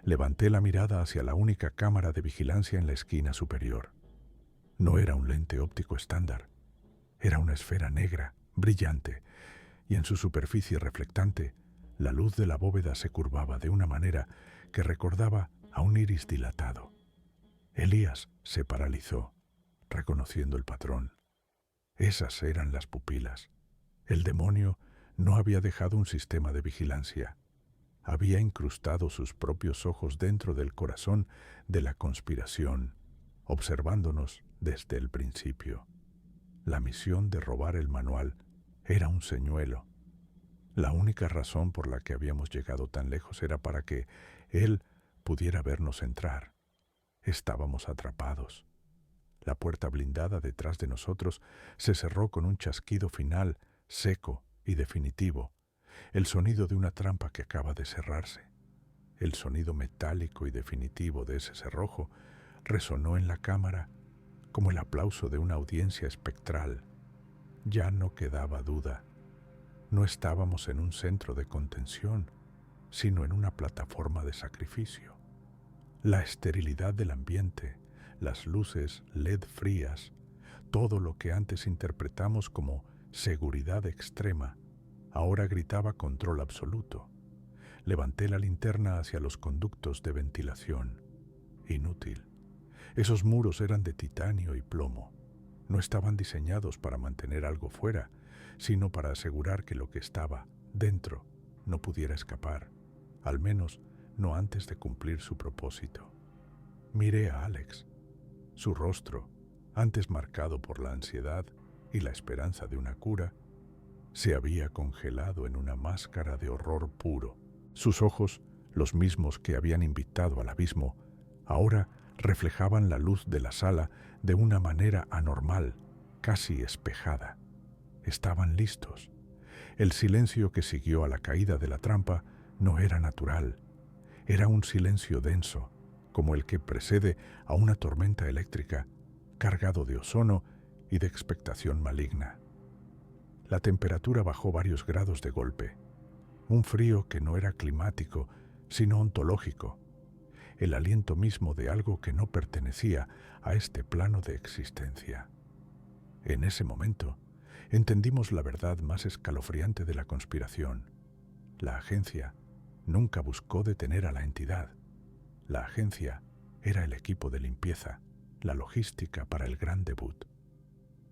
Levanté la mirada hacia la única cámara de vigilancia en la esquina superior. No era un lente óptico estándar. Era una esfera negra, brillante, y en su superficie reflectante, la luz de la bóveda se curvaba de una manera que recordaba a un iris dilatado. Elías se paralizó, reconociendo el patrón. Esas eran las pupilas. El demonio no había dejado un sistema de vigilancia. Había incrustado sus propios ojos dentro del corazón de la conspiración, observándonos desde el principio. La misión de robar el manual era un señuelo. La única razón por la que habíamos llegado tan lejos era para que él pudiera vernos entrar. Estábamos atrapados. La puerta blindada detrás de nosotros se cerró con un chasquido final, seco y definitivo, el sonido de una trampa que acaba de cerrarse. El sonido metálico y definitivo de ese cerrojo resonó en la cámara como el aplauso de una audiencia espectral. Ya no quedaba duda. No estábamos en un centro de contención, sino en una plataforma de sacrificio. La esterilidad del ambiente, las luces LED frías, todo lo que antes interpretamos como seguridad extrema, ahora gritaba control absoluto. Levanté la linterna hacia los conductos de ventilación. Inútil. Esos muros eran de titanio y plomo. No estaban diseñados para mantener algo fuera, sino para asegurar que lo que estaba dentro no pudiera escapar, al menos no antes de cumplir su propósito. Miré a Alex. Su rostro, antes marcado por la ansiedad y la esperanza de una cura, se había congelado en una máscara de horror puro. Sus ojos, los mismos que habían invitado al abismo, ahora reflejaban la luz de la sala de una manera anormal, casi espejada. Estaban listos. El silencio que siguió a la caída de la trampa no era natural. Era un silencio denso, como el que precede a una tormenta eléctrica, cargado de ozono y de expectación maligna. La temperatura bajó varios grados de golpe. Un frío que no era climático, sino ontológico. El aliento mismo de algo que no pertenecía a este plano de existencia. En ese momento, entendimos la verdad más escalofriante de la conspiración. La agencia nunca buscó detener a la entidad. La agencia era el equipo de limpieza, la logística para el gran debut.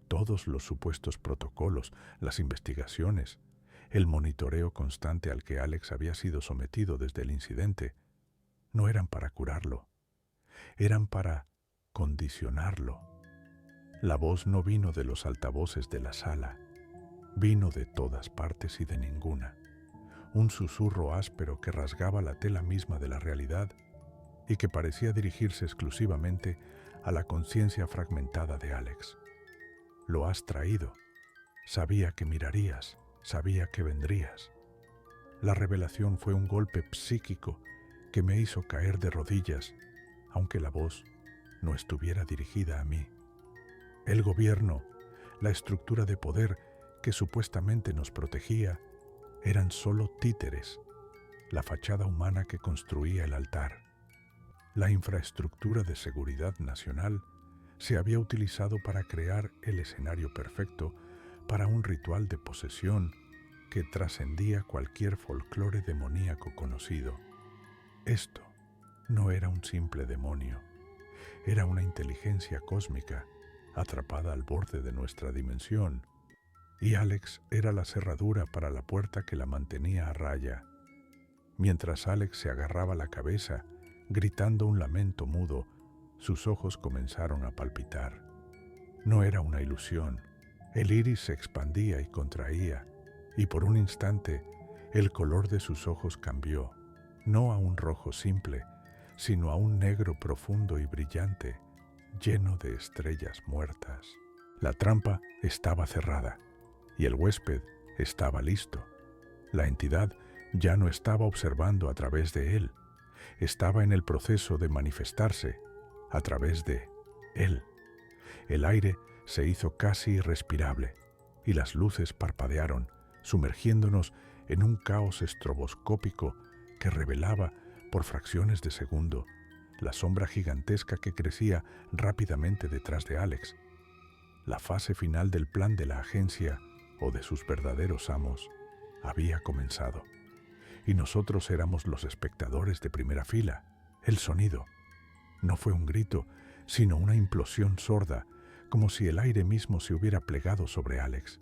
Todos los supuestos protocolos, las investigaciones, el monitoreo constante al que Alex había sido sometido desde el incidente, no eran para curarlo, eran para condicionarlo. La voz no vino de los altavoces de la sala, vino de todas partes y de ninguna. Un susurro áspero que rasgaba la tela misma de la realidad y que parecía dirigirse exclusivamente a la conciencia fragmentada de Alex. Lo has traído. Sabía que mirarías, sabía que vendrías. La revelación fue un golpe psíquico que me hizo caer de rodillas, aunque la voz no estuviera dirigida a mí. El gobierno, la estructura de poder que supuestamente nos protegía, eran solo títeres, la fachada humana que construía el altar. La infraestructura de seguridad nacional se había utilizado para crear el escenario perfecto para un ritual de posesión que trascendía cualquier folclore demoníaco conocido. Esto no era un simple demonio, era una inteligencia cósmica atrapada al borde de nuestra dimensión, y Alex era la cerradura para la puerta que la mantenía a raya. Mientras Alex se agarraba la cabeza, gritando un lamento mudo, sus ojos comenzaron a palpitar. No era una ilusión. El iris se expandía y contraía, y por un instante el color de sus ojos cambió, no a un rojo simple, sino a un negro profundo y brillante, lleno de estrellas muertas. La trampa estaba cerrada, y el huésped estaba listo. La entidad ya no estaba observando a través de él, estaba en el proceso de manifestarse a través de él. El aire se hizo casi irrespirable y las luces parpadearon, sumergiéndonos en un caos estroboscópico que revelaba, por fracciones de segundo, la sombra gigantesca que crecía rápidamente detrás de Alex. La fase final del plan de la agencia, o de sus verdaderos amos, había comenzado. Y nosotros éramos los espectadores de primera fila. El sonido no fue un grito, sino una implosión sorda, como si el aire mismo se hubiera plegado sobre Alex.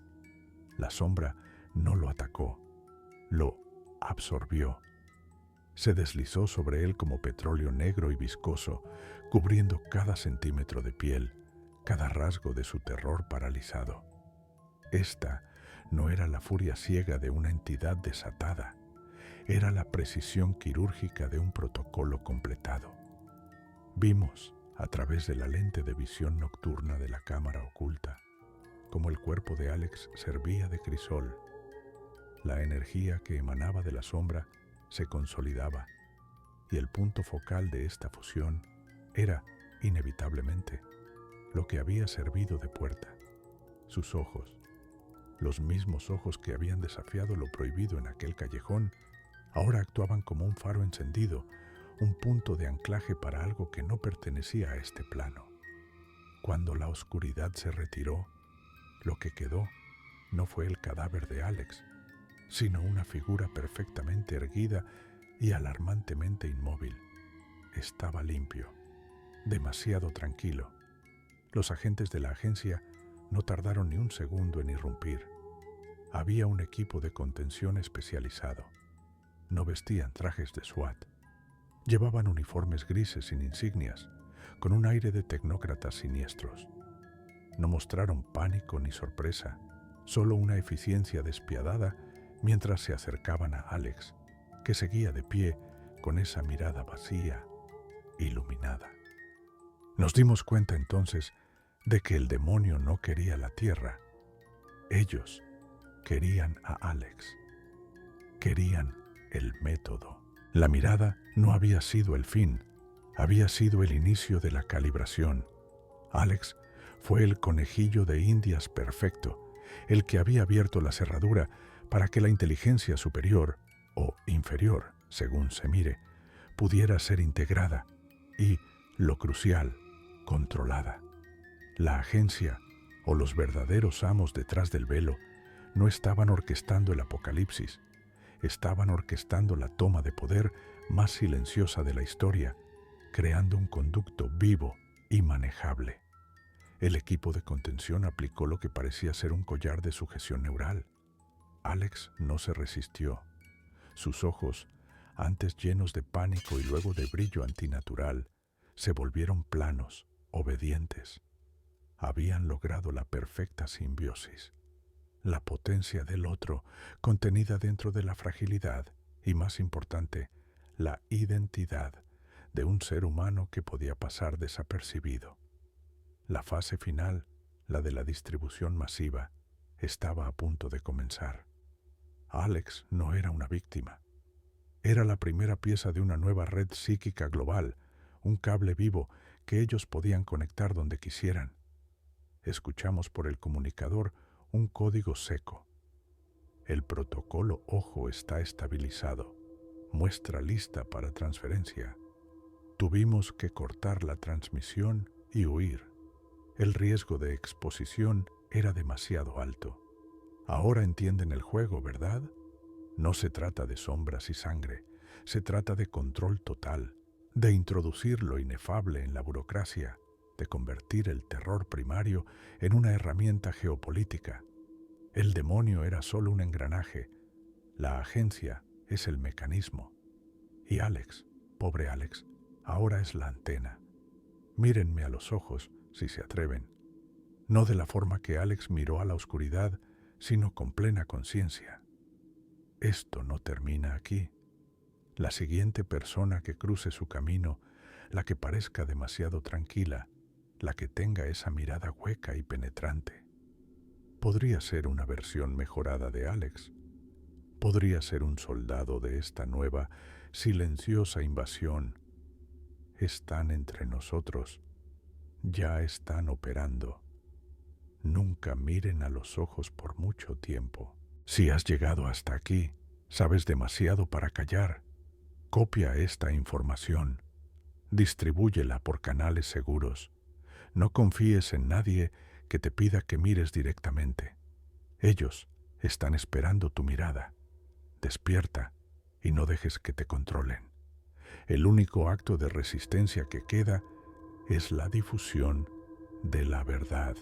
La sombra no lo atacó, lo absorbió. Se deslizó sobre él como petróleo negro y viscoso, cubriendo cada centímetro de piel, cada rasgo de su terror paralizado. Esta no era la furia ciega de una entidad desatada, era la precisión quirúrgica de un protocolo completado. Vimos, a través de la lente de visión nocturna de la cámara oculta, cómo el cuerpo de Alex servía de crisol. La energía que emanaba de la sombra se consolidaba, y el punto focal de esta fusión era, inevitablemente, lo que había servido de puerta: sus ojos. Los mismos ojos que habían desafiado lo prohibido en aquel callejón, ahora actuaban como un faro encendido, un punto de anclaje para algo que no pertenecía a este plano. Cuando la oscuridad se retiró, lo que quedó no fue el cadáver de Alex, sino una figura perfectamente erguida y alarmantemente inmóvil. Estaba limpio, demasiado tranquilo. Los agentes de la agencia no tardaron ni un segundo en irrumpir. Había un equipo de contención especializado. No vestían trajes de SWAT. Llevaban uniformes grises sin insignias, con un aire de tecnócratas siniestros. No mostraron pánico ni sorpresa, solo una eficiencia despiadada mientras se acercaban a Alex, que seguía de pie con esa mirada vacía, iluminada. Nos dimos cuenta entonces de que el demonio no quería la tierra. Ellos querían a Alex. Querían el método. La mirada no había sido el fin, había sido el inicio de la calibración. Alex fue el conejillo de Indias perfecto, el que había abierto la cerradura para que la inteligencia superior, o inferior, según se mire, pudiera ser integrada y, lo crucial, controlada. La agencia, o los verdaderos amos detrás del velo, no estaban orquestando el apocalipsis, estaban orquestando la toma de poder más silenciosa de la historia, creando un conducto vivo y manejable. El equipo de contención aplicó lo que parecía ser un collar de sujeción neural. Alex no se resistió. Sus ojos, antes llenos de pánico y luego de brillo antinatural, se volvieron planos, obedientes. Habían logrado la perfecta simbiosis. La potencia del otro, contenida dentro de la fragilidad y, más importante, la identidad de un ser humano que podía pasar desapercibido. La fase final, la de la distribución masiva, estaba a punto de comenzar. Alex no era una víctima. Era la primera pieza de una nueva red psíquica global, un cable vivo que ellos podían conectar donde quisieran. Escuchamos por el comunicador un código seco. El protocolo Ojo está estabilizado. Muestra lista para transferencia. Tuvimos que cortar la transmisión y huir. El riesgo de exposición era demasiado alto. Ahora entienden el juego, ¿verdad? No se trata de sombras y sangre, se trata de control total, de introducir lo inefable en la burocracia, de convertir el terror primario en una herramienta geopolítica. El demonio era solo un engranaje, la agencia es el mecanismo. Y Alex, pobre Alex, ahora es la antena. Mírenme a los ojos, si se atreven. No de la forma que Alex miró a la oscuridad, sino con plena conciencia. Esto no termina aquí. La siguiente persona que cruce su camino, la que parezca demasiado tranquila, la que tenga esa mirada hueca y penetrante, podría ser una versión mejorada de Alex. Podría ser un soldado de esta nueva, silenciosa invasión. Están entre nosotros. Ya están operando. Nunca miren a los ojos por mucho tiempo. Si has llegado hasta aquí, sabes demasiado para callar. Copia esta información. Distribúyela por canales seguros. No confíes en nadie que te pida que mires directamente. Ellos están esperando tu mirada. Despierta y no dejes que te controlen. El único acto de resistencia que queda es la difusión de la verdad.